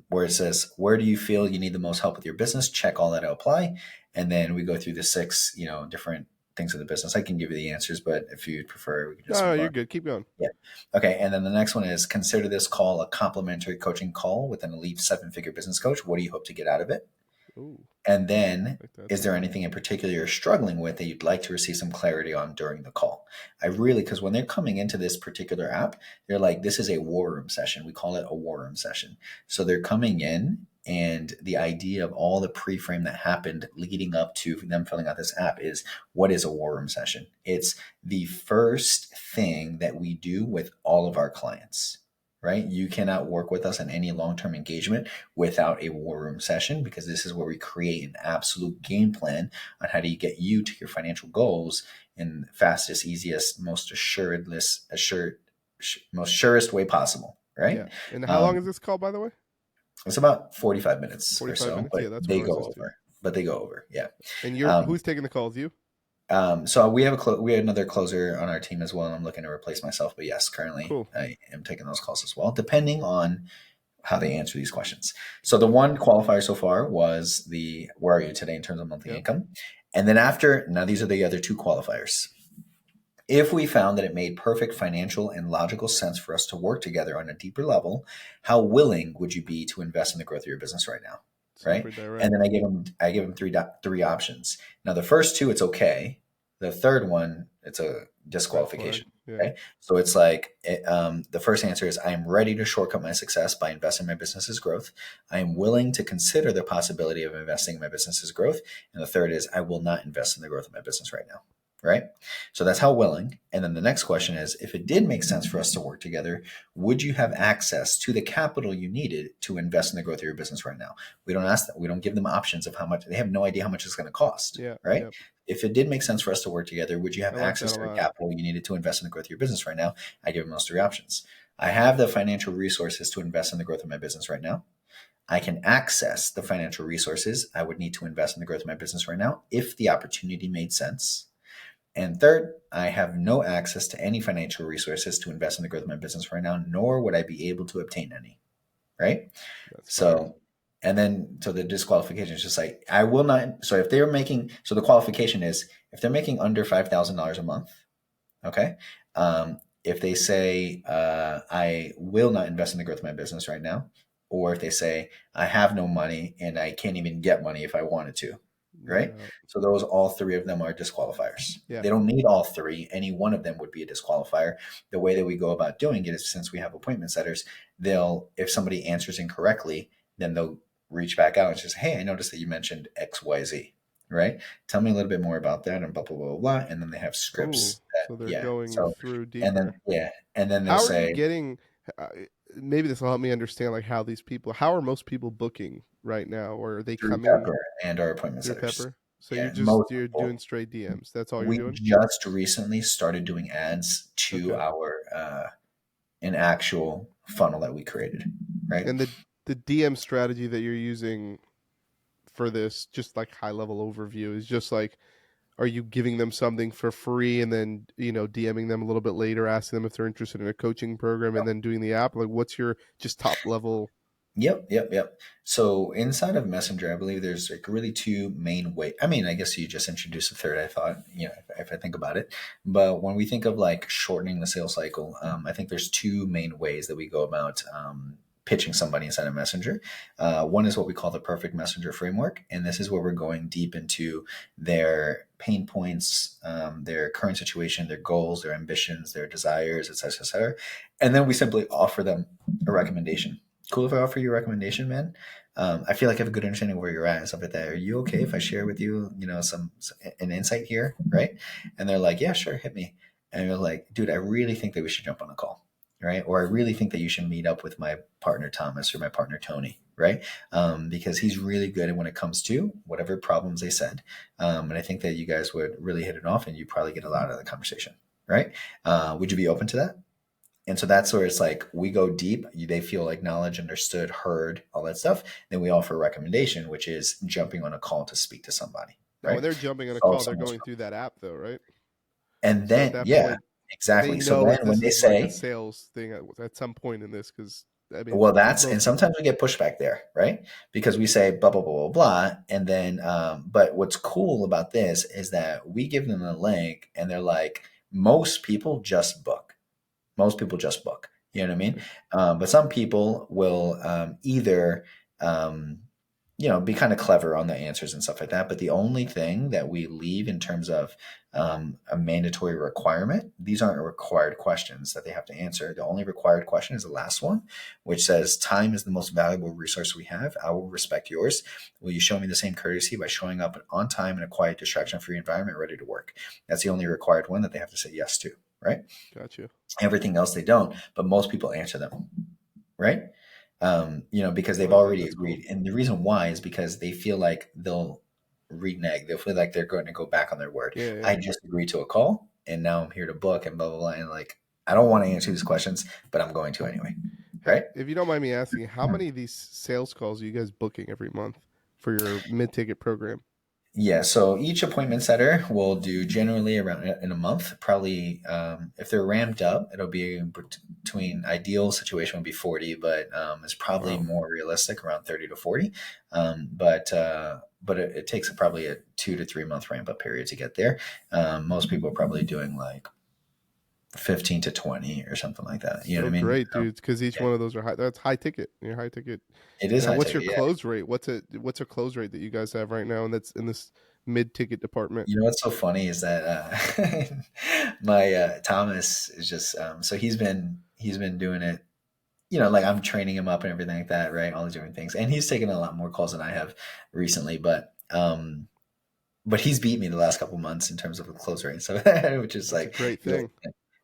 where it says, where do you feel you need the most help with your business? Check all that to apply. And then we go through the 6, different things of the business. I can give you the answers, but if you prefer, we can just No, move you're on. good. Keep going. Yeah. Okay. And then the next one is consider this call a complimentary coaching call with an elite 7-figure business coach. What do you hope to get out of it? Ooh, And then, like that is too. there anything in particular you're struggling with that you'd like to receive some clarity on during the call? Because when they're coming into this particular app, they're like, this is a war room session. We call it a war room session. So they're coming in, and the idea of all the pre-frame that happened leading up to them filling out this app is, what is a war room session? It's the first thing that we do with all of our clients. Right? You cannot work with us in any long-term engagement without a war room session, because this is where we create an absolute game plan on how do you get you to your financial goals in the fastest, easiest, most most surest way possible. Right? Yeah. And how long Um, is this call, by the way? it's about 45 minutes or 45 so, minutes. but Yeah, that's what they ours go is too. over. But they go over. Yeah. And Um, who's taking the calls? You? so we have we have another closer on our team as well. And I'm looking to replace myself, but yes, currently Cool. I am taking those calls as well, depending on how they answer these questions. So the one qualifier so far was the where are you today in terms of monthly income? And then now these are the other two qualifiers. If we found that it made perfect financial and logical sense for us to work together on a deeper level, how willing would you be to invest in the growth of your business right now? Right. Super direct. And then I give them three options. Now the first two, it's okay. The third one, it's a disqualification. Yeah. Okay. So it's like, the first answer is, I am ready to shortcut my success by investing in my business's growth. I am willing to consider the possibility of investing in my business's growth. And the third is, I will not invest in the growth of my business right now. Right. So that's how willing. And then the next question is, if it did make sense for us to work together, would you have access to the capital you needed to invest in the growth of your business right now? We don't ask that. We don't give them options of how much. They have no idea how much it's going to cost. Yeah. Right. Yeah. If it did make sense for us to work together, would you have I like access that to a the lot. capital you needed to invest in the growth of your business right now? I give them those three options. I have the financial resources to invest in the growth of my business right now. I can access the financial resources I would need to invest in the growth of my business right now if the opportunity made sense. And third, I have no access to any financial resources to invest in the growth of my business right now, nor would I be able to obtain any. Right. That's fire. So, and then, so the disqualification is just like, I will not. So if they're making, so the qualification is if they're making under $5,000 a month, okay. If they say, I will not invest in the growth of my business right now, or if they say, I have no money and I can't even get money if I wanted to, right? Yeah. So those, all three of them are disqualifiers. Yeah. They don't need all three. Any one of them would be a disqualifier. The way that we go about doing it is, since we have appointment setters, if somebody answers incorrectly, then they'll reach back out and just, hey, I noticed that you mentioned XYZ. Right? Tell me a little bit more about that, and blah blah blah blah. And then they have scripts. So they're going through deeper. And then they'll how say, are you getting? Maybe this will help me understand like how these people. How are most people booking right now, or are they through coming Pepper and our appointment through setters. Pepper? So Yeah, you're doing straight DMs. That's all you're doing. We just recently started doing ads to our an actual funnel that we created, right? And the DM strategy that you're using for this, just like high level overview, is just like, are you giving them something for free and then, DMing them a little bit later, asking them if they're interested in a coaching program, and then doing the app? Like, what's your just top level? Yep. So inside of Messenger, I believe there's like really two main ways. I mean, I guess you just introduced a third, I thought, if I think about it. But when we think of like shortening the sales cycle, I think there's two main ways that we go about pitching somebody inside of Messenger. One is what we call the perfect messenger framework. And this is where we're going deep into their pain points, their current situation, their goals, their ambitions, their desires, et cetera, et cetera. And then we simply offer them a recommendation. Cool if I offer you a recommendation, man? I feel like I have a good understanding of where you're at and stuff like that. Are you okay if I share with you, an insight here, right? And they're like, yeah, sure, hit me. And you're like, dude, I really think that we should jump on a call, right? Or I really think that you should meet up with my partner Thomas or my partner Tony, right? Because he's really good at when it comes to whatever problems they said. And I think that you guys would really hit it off, and you probably get a lot out of the conversation, right? Would you be open to that? And so that's where it's like we go deep. They feel acknowledged, understood, heard, all that stuff. Then we offer a recommendation, which is jumping on a call to speak to somebody. Right? Now, when they're jumping on a call, they're going through that app, though, right? And then, so point, exactly. So then when they say like a sales thing at some point in this, because and sometimes we get pushback there, right? Because we say blah blah blah blah blah, and then but what's cool about this is that we give them a link, and they're like, most people just book. Most people just book. You know what I mean? But some people will either be kind of clever on the answers and stuff like that. But the only thing that we leave in terms of a mandatory requirement, these aren't required questions that they have to answer. The only required question is the last one, which says, time is the most valuable resource we have. I will respect yours. Will you show me the same courtesy by showing up on time in a quiet, distraction-free environment ready to work? That's the only required one that they have to say yes to, right? Gotcha. Everything else they don't, but most people answer them, right? Because they've already agreed. Cool. And the reason why is because they feel like they'll renege. They'll feel like they're going to go back on their word. Yeah. I just agreed to a call, and now I'm here to book, and blah, blah, blah. And I don't want to answer these questions, but I'm going to anyway. Right? If you don't mind me asking, how many of these sales calls are you guys booking every month for your mid-ticket program? Yeah, so each appointment setter will do generally around in a month. Probably, if they're ramped up, it'll be between ideal situation would be 40, but it's probably more realistic around 30 to 40. But it takes probably a 2 to 3 month ramp up period to get there. Most people are probably doing 15 to 20 or something like that. You know what I mean? Great, dude. Because each one of those are high. That's high ticket. Your high ticket. It is. What's your close rate? What's a close rate that you guys have right now? And that's in this mid-ticket department. You know what's so funny is that my Thomas is just so he's been doing it. I'm training him up and everything like that, right? All these different things, and he's taken a lot more calls than I have recently, but he's beat me the last couple months in terms of a close rate, so which is a great thing.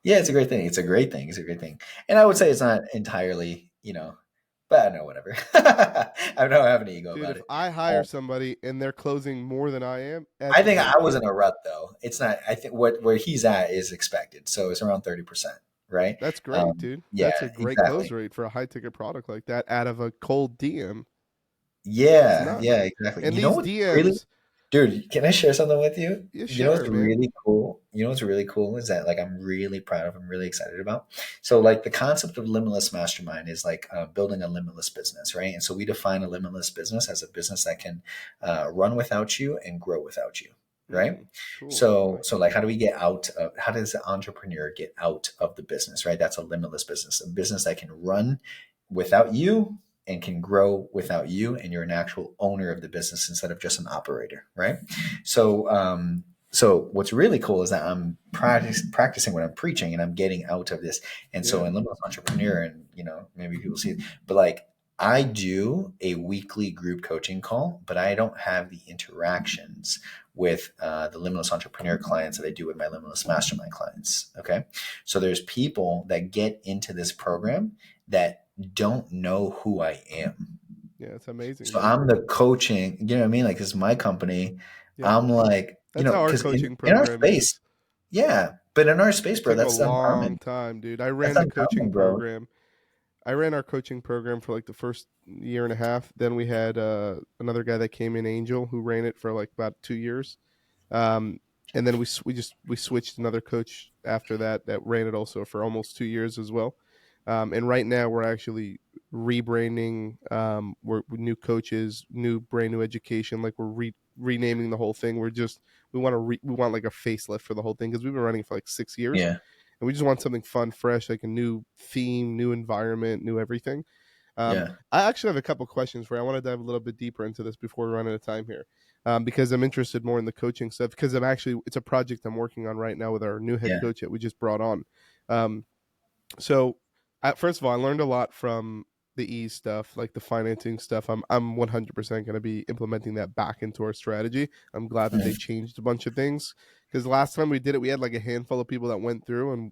Yeah, it's a great thing. It's a great thing. It's a great thing. And I would say it's not entirely, but I know, whatever. I don't have any ego about it. If I hire somebody and they're closing more than I am, I think I was in a rut though. It's not. I think where he's at is expected. So it's around 30%, right? That's great, dude. Yeah, that's a great close rate for a high ticket product like that out of a cold DM. Yeah, exactly. And these DMs. Dude, can I share something with you? Yeah, You know what's sure, man. really cool? You know what's really cool is that like I'm really proud of, I'm really excited about. So like the concept of limitless mastermind is like building a limitless business, right? And so we define a limitless business as a business that can run without you and grow without you, right? Cool. I So like so it. like how do we get out of how does the entrepreneur get out of the business, right? That's a limitless business, a business that can run without you and can grow without you, and you're an actual owner of the business instead of just an operator, right? So what's really cool is that I'm practicing what I'm preaching, and I'm getting out of this. And so Yeah. in Limitless Entrepreneur, and maybe people see it, but like I do a weekly group coaching call, but I don't have the interactions with the Limitless Entrepreneur clients that I do with my Limitless Mastermind clients. Okay, so there's people that get into this program that don't know who I am. Yeah, it's amazing, So dude. I'm the coaching, you know what I mean? Like this is my company. Yep. I'm like, That's how our because in, coaching in our program space, is. yeah. But in our space, It bro, took a that's long uncommon. time, dude. I That's ran the coaching uncommon, bro. program. I ran our coaching program for like the first year and a half. Then we had another guy that came in, Angel, who ran it for like about 2 years. Um, and then we switched another coach after that ran it also for almost 2 years as well. And right now we're actually rebranding. We're new coaches, new brand new education. Like we're renaming the whole thing. We want like a facelift for the whole thing because we've been running for like 6 years, Yeah, and we just want something fun, fresh, like a new theme, new environment, new everything. yeah, I actually have a couple questions for you. I want to dive a little bit deeper into this before we run out of time here, because I'm interested more in the coaching stuff. Because it's a project I'm working on right now with our new head yeah, coach that we just brought on. Um, so, first of all, I learned a lot from the ease stuff, like the financing stuff. I'm 100% going to be implementing that back into our strategy. I'm glad that they mhm, changed a bunch of things because last time we did it, we had like a handful of people that went through, and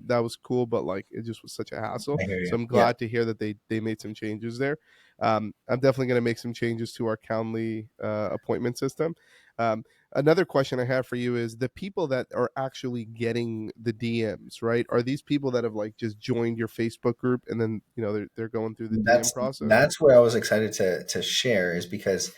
that was cool, but like it just was such a hassle. I hear So you. I'm Yeah, glad to hear that they made some changes there. I'm definitely going to make some changes to our Calendly appointment system. Um, Another question I have for you is the people that are actually getting the DMs, right? Are these people that have like just joined your Facebook group and then they're going through the DM that's process? that's where I was excited to share is because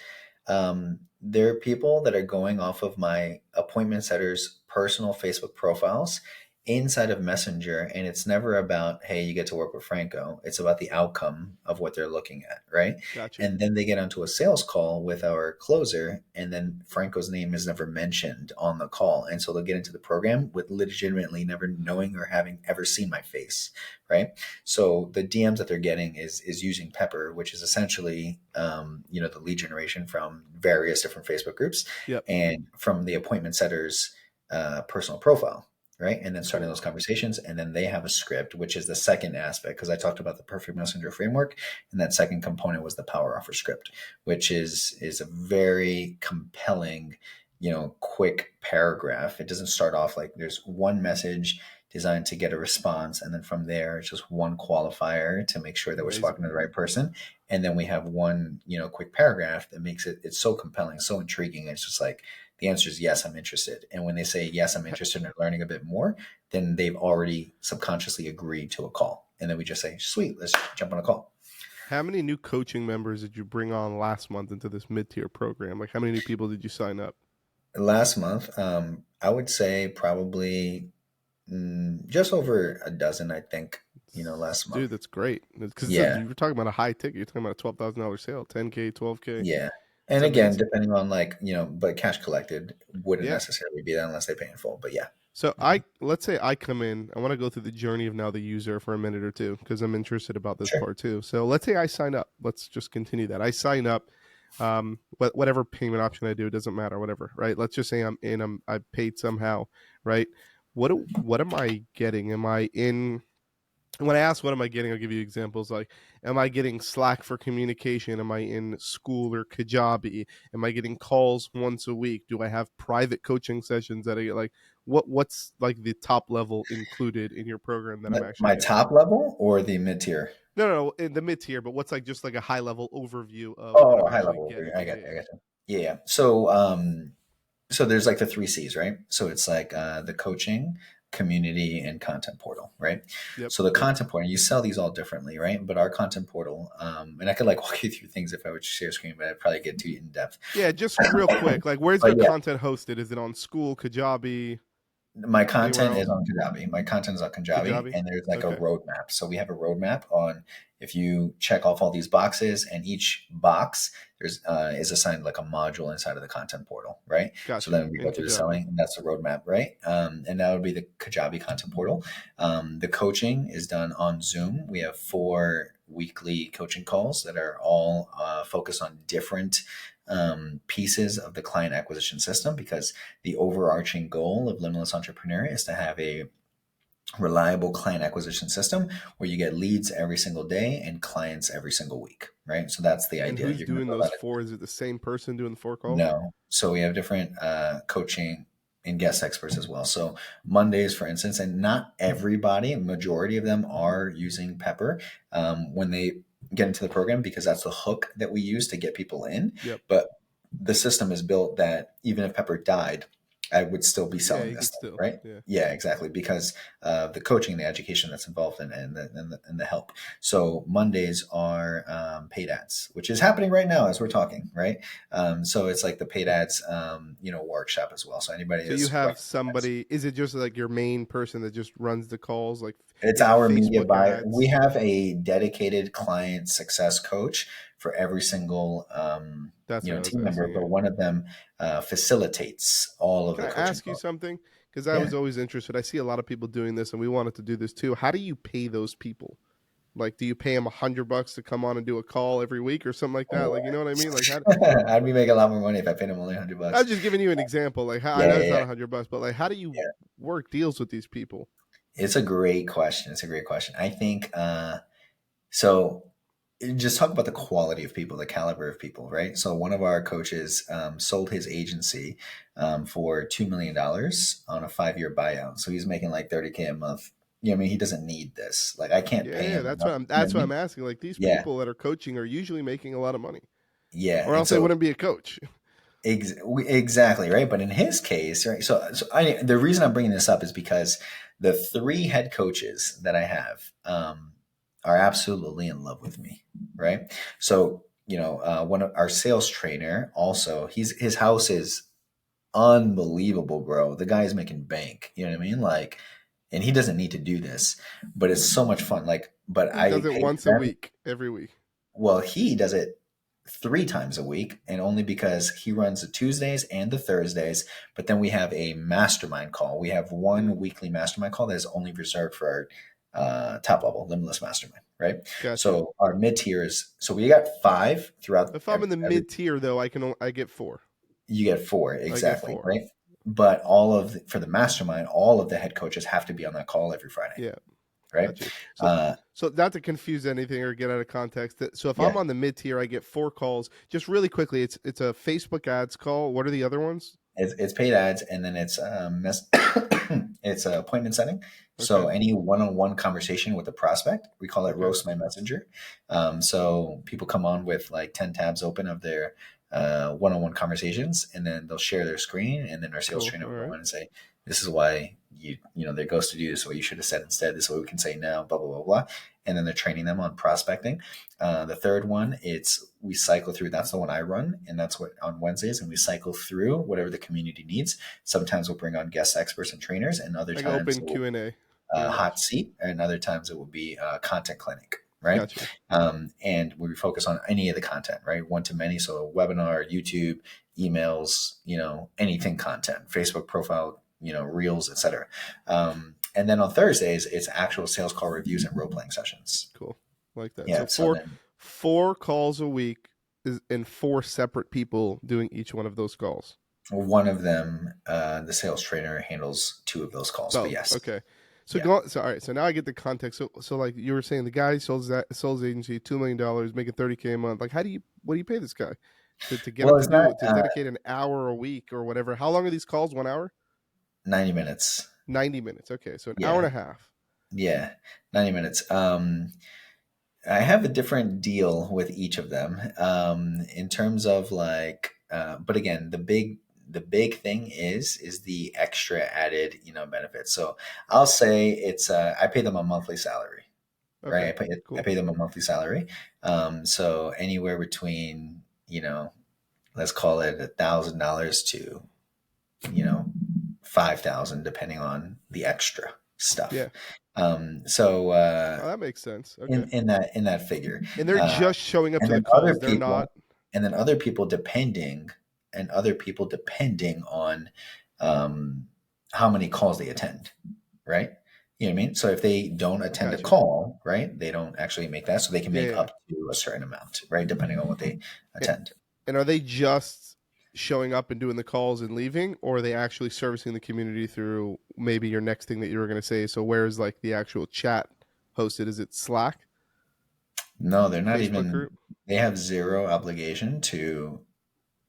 there are people that are going off of my appointment setters' personal Facebook profiles inside of Messenger, and it's never about, hey, you get to work with Franco. It's about the outcome of what they're looking at, right? Gotcha. And then they get onto a sales call with our closer, and then Franco's name is never mentioned on the call. And so they'll get into the program with legitimately never knowing or having ever seen my face, right? So the DMs that they're getting is using Pepper, which is essentially the lead generation from various different Facebook groups Yep. and from the appointment setter's personal profile, right? And then starting Cool. those conversations, and then they have a script, which is the second aspect because I talked about the perfect messenger framework, and that second component was the power offer script, which is a very compelling, quick paragraph. It doesn't start off like there's one message designed to get a response. And then from there, it's just one qualifier to make sure that we're Amazing. talking to the right person. And then we have one, quick paragraph that makes it's so compelling, so intriguing. It's just like the answer is yes, I'm interested. And when they say yes, I'm interested in learning a bit more, then they've already subconsciously agreed to a call. And then we just say, sweet, let's jump on a call. How many new coaching members did you bring on last month into this mid-tier program? Like how many new people did you sign up? Last month, I would say probably just over a dozen, I think, last month. Dude, that's great. Because Yeah. you're talking about a high ticket. You're talking about a $12,000 sale, 10K, 12K. Yeah. It's And again, amazing. depending on like, but cash collected wouldn't Yeah. necessarily be that unless they pay in full. But yeah. So Mhm. let's say I come in, I want to go through the journey of now the user for a minute or two because I'm interested about this Sure. part too. So let's say I sign up. Let's just continue that. I sign up, whatever payment option I do, it doesn't matter, whatever, right? Let's just say I'm in, I paid somehow, right? What am I getting? Am I in? When I ask what am I getting, I'll give you examples like, am I getting Slack for communication? Am I in school or Kajabi? Am I getting calls once a week? Do I have private coaching sessions that I get? Like, what's like the top level included in your program that I'm actually My getting? top level or the mid tier? No, in the mid tier, but what's like just like a high level overview of what Oh, I'm high actually level. getting? I Yeah, got yeah, you. I got you. Yeah. So there's like the three C's, right? So it's like the coaching, community, and content portal, right? Yep. So the content portal, you sell these all differently, right? But our content portal, and I could like walk you through things if I would share screen, but I'd probably get too in depth. Yeah, just real quick. Like, where's But your yeah, content hosted? Is it on School, Kajabi, my anywhere content is else? on Kajabi. My content is on Kajabi, Kajabi. and there's like a Okay. roadmap. So we have a roadmap on if you check off all these boxes, and each box there's is assigned like a module inside of the content portal, right? So Gotcha. then we In go through the Kajabi. selling, and that's the roadmap, right? And that would be the Kajabi content portal. The coaching is done on Zoom. We have 4 weekly coaching calls that are all focused on different pieces of the client acquisition system, because the overarching goal of Limitless Entrepreneur is to have a reliable client acquisition system where you get leads every single day and clients every single week, right? So that's the And idea. who's You're going to doing build those out a 4? Is it the same person doing the 4 calls? no. So we have different coaching and guest experts as well. So Mondays, for instance, and not everybody, majority of them are using Pepper when they get into the program, because that's the hook that we use to get people in. Yep. But the system is built that even if Pepper died, I would still be Yeah, selling you this could stuff, still. right? Yeah. Yeah, exactly. Because of the coaching, the education that's involved in, and the help. So Mondays are paid ads, which is happening right now as we're talking, right? So it's like the paid ads, workshop as well. So anybody So you that's have recognized, somebody, is it just like your main person that just runs the calls? Like, it's is it our media Facebook buyer. We ads? have a dedicated client success coach for every single That's what I was team member, asking. but Yeah. one of them facilitates all of Can the I coaching ask you calls. something? Because I Yeah. was always interested. I see a lot of people doing this, and we wanted to do this too. How do you pay those people? Like, do you pay them $100 to come on and do a call every week or something like that? Oh, Like, you know what I mean? Like, how? I'd be making a lot more money if I paid him only $100. I'm just giving you an example. Like, how, I Yeah, know yeah, it's yeah. not $100, but like, how do you Yeah. work deals with these people? It's a great question. It's a great question. I think so. Just talk about the quality of people, the caliber of people, right? So one of our coaches sold his agency for $2 million on a 5-year buyout. So he's making like 30K a month. I mean, he doesn't need this. Like, I can't pay Yeah, him that's what enough. I'm. You know what That's I what I'm mean? asking. Like, these Yeah, people that are coaching are usually making a lot of money, yeah. or And else they so wouldn't be a coach. exactly, right. But in his case, right. The reason I'm bringing this up is because the 3 head coaches that I have are absolutely in love with me, right? So one of our sales trainer also, his house is unbelievable, bro. The guy's making bank. You know what I mean? Like, and he doesn't need to do this, but it's so much fun. Like, but He I does it pay once a them. week, every week. Well, he does it 3 times a week, and only because he runs the Tuesdays and the Thursdays. But then we have a mastermind call. We have one Mm, weekly mastermind call that is only reserved for our top level Limitless Mastermind, right? gotcha. So our mid tiers. So we got 5 throughout If I'm in the every. mid tier, though, I get 4. You get 4 I get exactly, 4. right? But for the mastermind, all of the head coaches have to be on that call every Friday, Yeah. right? Got you. So, Uh, so not to confuse anything or get out of context. So if yeah. I'm on the mid tier, I get 4 calls. Just really quickly, it's a Facebook ads call. What are the other ones? It's paid ads, and then it's it's appointment setting. So Okay. any one-on-one conversation with a prospect, we call it Okay. roast my messenger. So people come on with like 10 tabs open of their one-on-one conversations, and then they'll share their screen, and then our sales Cool. trainer All will go right. in and say, "This is why they're ghosted you. This is what you should have said instead. This is what we can say now." Blah blah blah blah. And then they're training them on prospecting. The third one, we cycle through. That's the one I run, and that's what on Wednesdays, and we cycle through whatever the community needs. Sometimes we'll bring on guest experts and trainers, and other Like times open it will Q&A, be pretty a hot much. seat, and other times it will be a content clinic, right? Got you. And we focus on any of the content, right? One to many, so webinar, YouTube, emails, anything content, Facebook profile, reels, etc. And then on Thursdays, it's actual sales call reviews and role playing sessions. Cool. Like that. Yeah. So So then four calls a week and 4 separate people doing each one of those calls. one of them, the sales trainer handles 2 of those calls. But Both. yes, Okay. So yeah. all right. So now I get the context. So like you were saying, the guy sells agency $2 million, making 30K a month. Like, what do you pay this guy to get him Well, to it's not to dedicate an hour a week or whatever? How long are these calls? 1 hour? 90 minutes. 90 minutes. Okay, so an hour Yeah, and a half. yeah, 90 minutes. I have a different deal with each of them in terms of like, but again, the big thing is the extra added, benefits. So I'll say it's I pay them a monthly salary, right? Okay, I cool. pay them a monthly salary. So anywhere between, let's call it $1,000 to, 5,000, depending on the extra stuff. Yeah. So Oh, that makes sense. Okay. in that figure, And they're uh, just showing up and to the then other calls. They're not. people, and then other people depending on um, how many calls they attend, right? You know what I mean? So if they don't I attend a got you. call, right, they don't actually make that. So they can make Yeah. up to a certain amount, right, depending on what they Yeah. attend. And are they just showing up and doing the calls and leaving, or are they actually servicing the community through maybe your next thing that you were going to say? So where's like the actual chat hosted? Is it Slack, No, they're not Facebook even. group? They have zero obligation to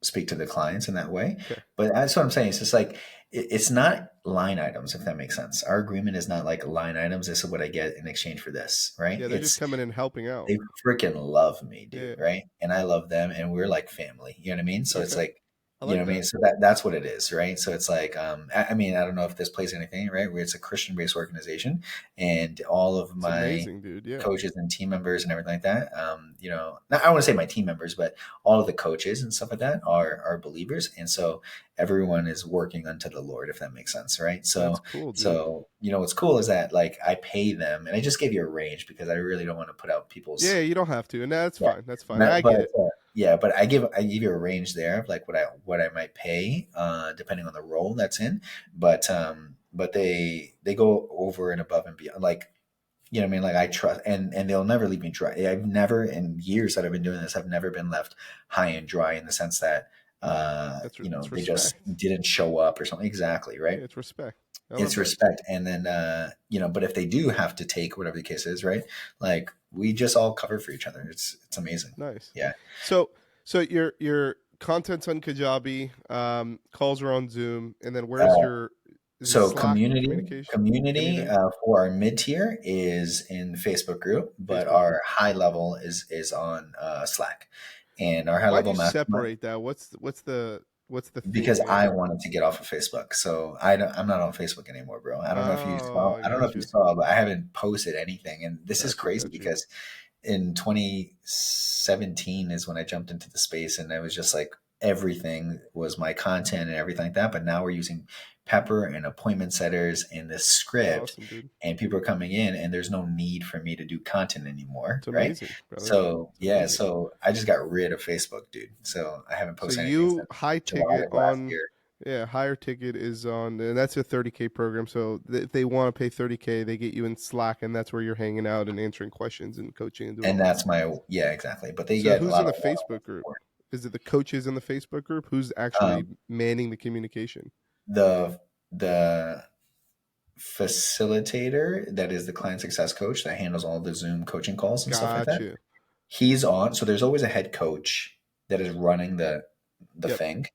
speak to the clients in that way. Okay. But that's what I'm saying. It's just like it's not line items, if that makes sense. Our agreement is not like line items. This is what I get in exchange for this, right? Yeah, they're just coming in and helping out. They freaking love me, dude, Yeah. right? And I love them, and we're like family. You know what I mean? So it's Okay. like, I you know like what I mean? that. So that's what it is, right? So it's like, I mean, I don't know if this plays anything, right? Where it's a Christian-based organization, and all of It's my amazing, dude. Yeah. coaches and team members and everything like that, not, I don't want to say my team members, but all of the coaches and stuff like that are believers, and so everyone is working unto the Lord, if that makes sense, right? That's So cool, dude. so what's cool is that like I pay them, and I just gave you a range because I really don't want to put out Yeah, people's. you don't have to. And that's Yeah, fine. That's fine. I but get it. yeah, but I give you a range there of like what I might pay, depending on the role that's in. But they go over and above and beyond. Like, you know what I mean? Like I trust, and they'll never leave me dry. I've never, in years that I've been doing this, I've never been left high and dry in the sense that It's they just respect. didn't show up or something. Exactly, right? Yeah, it's respect. I love It's that. respect. And then but if they do have to take whatever the case is, right, like we just all cover for each other. It's amazing. Nice. Yeah. So your content's on Kajabi, calls are on Zoom, and then where's uh, your is it so Slack community communication? community Community? for our mid-tier is in Facebook group, but Facebook our group. high level is on Slack, and our high Why'd level you mastermind. separate that? What's the Because thinking I there? wanted to get off of Facebook. So I'm not on Facebook anymore, bro. I don't know if you Oh, saw. I I don't know got if you you. saw, but I haven't posted anything, and this is Got you, crazy got you. because in 2017 is when I jumped into the space, and it was just like everything was my content and everything like that. But now we're using Pepper and appointment setters and this That's script, awesome, dude. and people are coming in, and there's no need for me to do content anymore, It's right? amazing, brother. So It's yeah, amazing. so I just got rid of Facebook, dude. So I haven't So posted anything you since high July ticket of last on year. yeah, higher ticket is on, and that's a 30K program. So if they want to pay 30K, they get you in Slack, and that's where you're hanging out and answering questions and coaching and doing And all that. that's my, yeah, exactly. But they So get a who's lot in of the Facebook group? support. Is it the coaches in the Facebook group? Who's actually Um, manning the communication? the facilitator that is the client success coach that handles all the Zoom coaching calls and stuff like Got that. you. He's on. So there's always a head coach that is running the Yep. thing.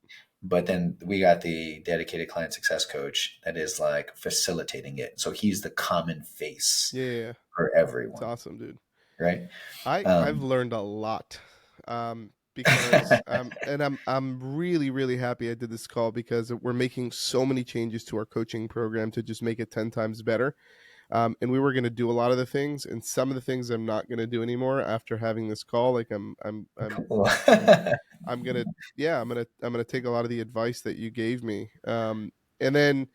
But then we got the dedicated client success coach that is like facilitating it. So he's the common face Yeah. for It's everyone, awesome, dude. right? I've Um, learned a lot, because and I'm really really happy I did this call because we're making so many changes to our coaching program to just make it 10 times better. And we were going to do a lot of the things, and some of the things I'm not going to do anymore after having this call. Like cool. I'm gonna yeah I'm gonna take a lot of the advice that you gave me. And then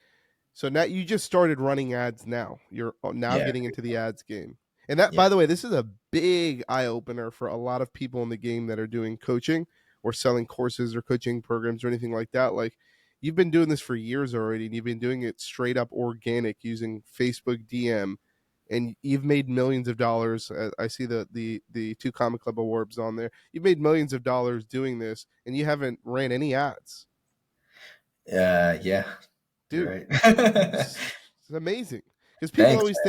so now you just started running ads. Now you're now Yeah, getting into the ads game. And that, by yeah. the way, this is a big eye opener for a lot of people in the game that are doing coaching or selling courses or coaching programs or anything like that. Like you've been doing this for years already, and you've been doing it straight up organic using Facebook DM, and you've made millions of dollars. I see the two Comic Club awards on there. You've made millions of dollars doing this, and you haven't ran any ads, Yeah, you're dude. right. It's amazing because Thanks.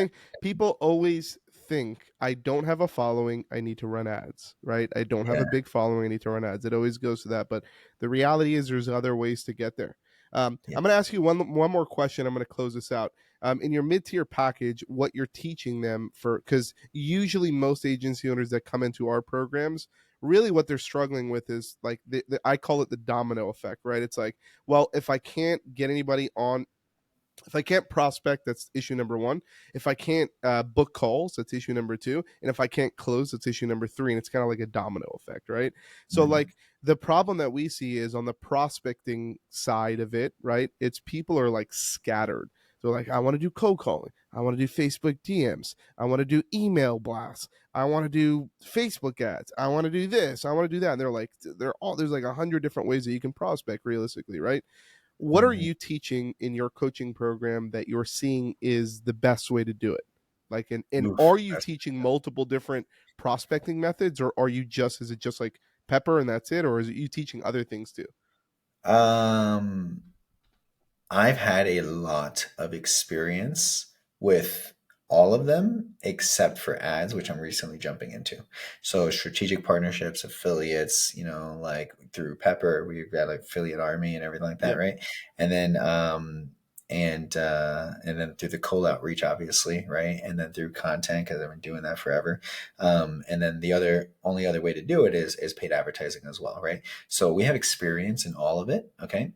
people always think I don't have a following, I need to run ads, right? I don't have Yeah, a big following, I need to run ads. It always goes to that, but the reality is there's other ways to get there. yeah. I'm going to ask you one more question. I'm going to close this out. In your mid-tier package, what you're teaching them for, because usually most agency owners that come into our programs really what they're struggling with is like I call it the domino effect, right? It's like, well, if I can't get anybody on, if I can't prospect, that's issue number one. If I can't book calls, that's issue number two. And if I can't close, that's issue number three. And it's kind of like a domino effect, right? So, Mhm. like, the problem that we see is on the prospecting side of it, right? It's people are like scattered. So, like, I want to do cold calling. I want to do Facebook DMs. I want to do email blasts. I want to do Facebook ads. I want to do this. I want to do that. And there's like 100 different ways that you can prospect realistically, right? What are Mhm. you teaching in your coaching program that you're seeing is the best way to do it? Like, and Oof, are you teaching multiple different prospecting methods, or are you just, is it just like pepper and that's it? Or is it you teaching other things too? um, I've had a lot of experience with all of them except for ads, which I'm recently jumping into. So strategic partnerships, affiliates, like through Pepper, we've got like affiliate army and everything like that, Yep. right? And then and then through the cold outreach, obviously, right? And then through content because I've been doing that forever. And then the only other way to do it is paid advertising as well, right? So we have experience in all of it, okay?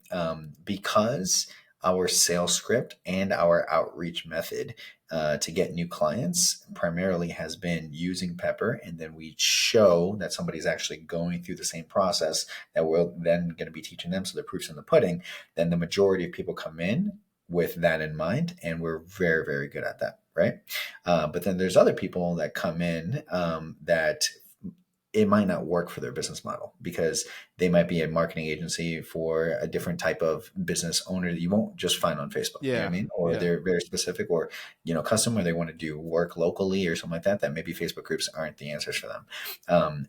Because our sales script and our outreach method to get new clients primarily has been using Pepper, and then we show that somebody's actually going through the same process that we're then going to be teaching them. So the proof's in the pudding. Then the majority of people come in with that in mind, and we're very, very good at that, right? But then there's other people that come in that it might not work for their business model because they might be a marketing agency for a different type of business owner that you won't just find on Facebook. You know what I Yeah. mean? Or Yeah. they're very specific or, custom, or they want to do work locally or something like that, that maybe Facebook groups aren't the answers for them.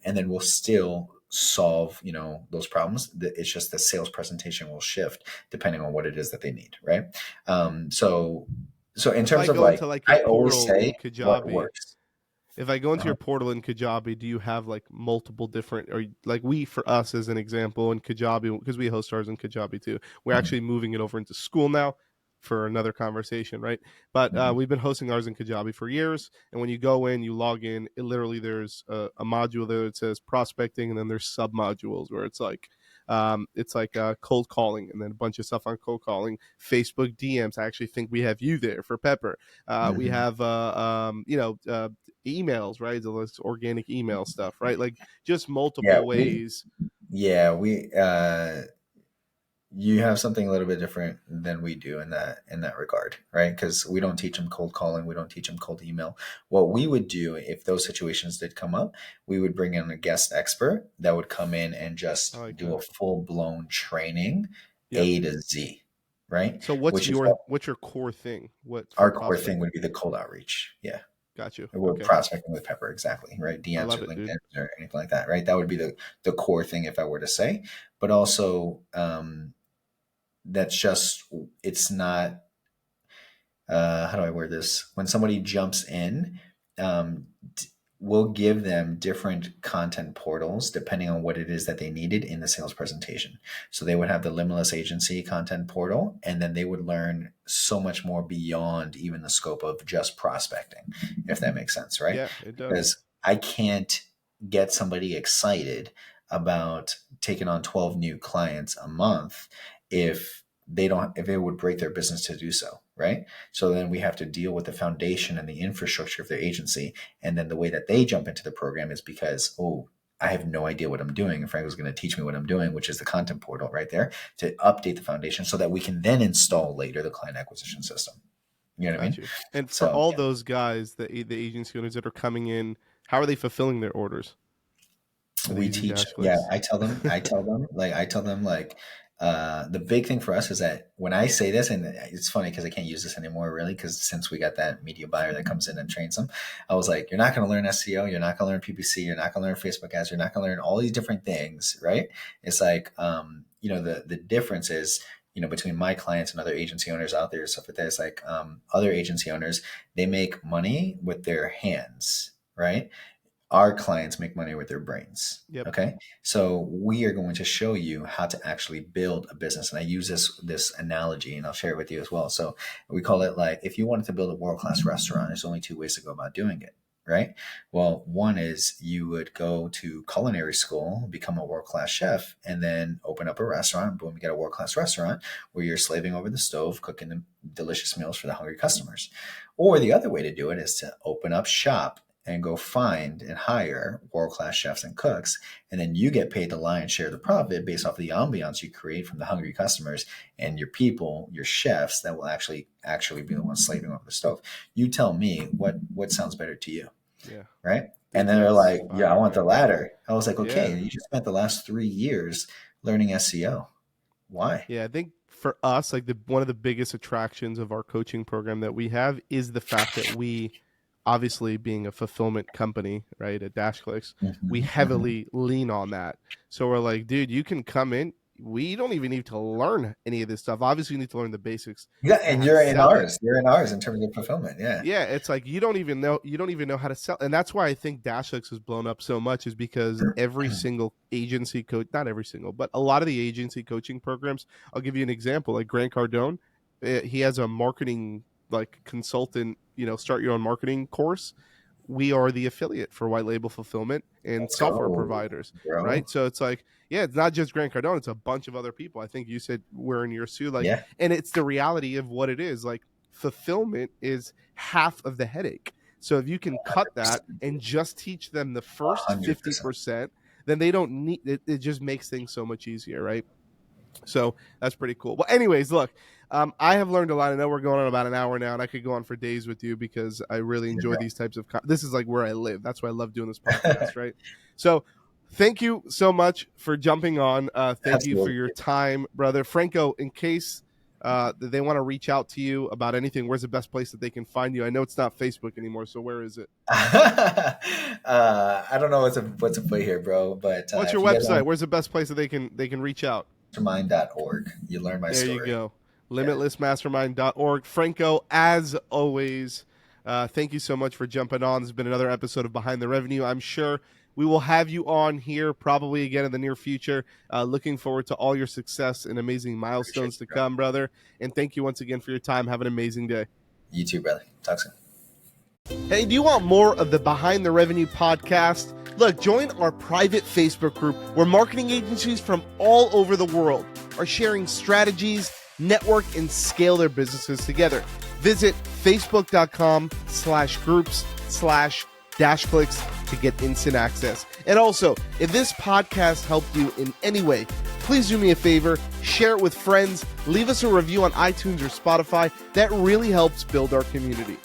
And then we'll still solve, those problems. It's just the sales presentation will shift depending on what it is that they need. Right. So in If I terms of go like, into like your I always portal say in what Kajabi, works. if I go into Uh-huh. your portal in Kajabi, do you have like multiple different, or like we, for us as an example in Kajabi, because we host ours in Kajabi too, we're Mhm. actually moving it over into school now for another conversation, right? But Mhm. we've been hosting ours in Kajabi for years. And when you go in, you log in, it literally, there's a module there that says prospecting, and then there's sub modules where it's like cold calling, and then a bunch of stuff on cold calling, Facebook DMs. I actually think we have you there for Pepper. We Mhm. have emails, right? So this organic email stuff, right? Like just Yeah, multiple we ways. yeah, we you have something a little bit different than we do in that regard, right? Because we don't teach them cold calling, we don't teach them cold email. What we would do if those situations did come up, we would bring in a guest expert that would come in and I just like do that. a full blown training, Yep. A to Z, right? So Which is what what's your core thing? What for our core thing prospecting? would be the cold outreach. Yeah. Got you. We're Okay. prospecting with Pepper, exactly, right? I DMs or love it, dude. LinkedIn or anything like that, right? That would be the core thing if I were to say. But also, that's just it's not how do I word this? When somebody jumps in, um, we'll give them different content portals depending on what it is that they needed in the sales presentation. So they would have the Limitless Agency content portal, and then they would learn so much more beyond even the scope of just prospecting, if that makes sense, right? Yeah, it does. Because I can't get somebody excited about taking on 12 new clients a month if if it would break their business to do so, right? So then we have to deal with the foundation and the infrastructure of their agency. And then the way that they jump into the program is because, oh, I have no idea what I'm doing. And Franco's going to teach me what I'm doing, which is the content portal right there to update the foundation so that we can then install later the client acquisition system. You know what I Got mean? you. And for So all those guys, the agency owners that are coming in, how are they fulfilling their orders? Are they we using teach, yeah, DashClicks? I tell them, the big thing for us is that when I say this, and it's funny because I can't use this anymore really, because since we got that media buyer that comes in and trains them, I was like, you're not going to learn SEO, you're not going to learn PPC, you're not going to learn Facebook ads, you're not going to learn all these different things, right? It's like, the difference is, between my clients and other agency owners out there, stuff like that, it's like, other agency owners, they make money with their hands, right? Our clients make money with their brains. Yep. Okay. So we are going to show you how to actually build a business. And I use this analogy and I'll share it with you as well. So we call it like, if you wanted to build a world-class restaurant, there's only two ways to go about doing it, right? Well, one is you would go to culinary school, become a world-class chef, and then open up a restaurant. Boom, you get a world-class restaurant where you're slaving over the stove, cooking the delicious meals for the hungry customers. Or the other way to do it is to open up shop and go find and hire world-class chefs and cooks. And then you get paid the lion's share of the profit based off of the ambiance you create from the hungry customers and your people, your chefs that will actually be the ones slaving over the stove. You tell me what sounds better to you. Yeah. Right. And then they're like, yeah, I want the latter. I was like, okay, you just spent the last 3 years learning SEO. Why? Yeah, I think for us, like one of the biggest attractions of our coaching program that we have is the fact that we, obviously being a fulfillment company, right, at DashClicks, we heavily lean on that. So we're like, dude, you can come in. We don't even need to learn any of this stuff. Obviously, you need to learn the basics. Yeah, and you're in ours. You're in ours in terms of fulfillment. Yeah. Yeah, it's like you don't even know how to sell. And that's why I think DashClicks has blown up so much, is because every single agency coach, not every single, but a lot of the agency coaching programs, I'll give you an example, like Grant Cardone, he has a marketing like consultant, start your own marketing course. We are the affiliate for white label fulfillment and software providers, right? So it's like, yeah, it's not just Grant Cardone, it's a bunch of other people. I think you said we're in your suit, and it's the reality of what it is. Like, fulfillment is half of the headache. So if you can cut that and just teach them the first 50%, then they don't need it. It just makes things so much easier, right? So that's pretty cool. Well, anyways, look, I have learned a lot. I know we're going on about an hour now, and I could go on for days with you because I really enjoy these types of this is like where I live. That's why I love doing this podcast, right? So thank you so much for jumping on. Thank you for your time, brother. Franco, in case they want to reach out to you about anything, where's the best place that they can find you? I know it's not Facebook anymore, so where is it? I don't know what's a play here, bro. But what's your website? Where's the best place that they can reach out? Mastermind.org. You learn my story. There you go. Limitlessmastermind.org. Franco, as always, thank you so much for jumping on. This has been another episode of Behind the Revenue. I'm sure we will have you on here probably again in the near future. Looking forward to all your success and amazing milestones to come, brother. And thank you once again for your time. Have an amazing day. You too, brother. Talk soon. Hey, do you want more of the Behind the Revenue podcast? Look, join our private Facebook group where marketing agencies from all over the world are sharing strategies, network, and scale their businesses together. Visit facebook.com/groups/DashClicks to get instant access. And also, if this podcast helped you in any way, please do me a favor, share it with friends, leave us a review on iTunes or Spotify. That really helps build our community.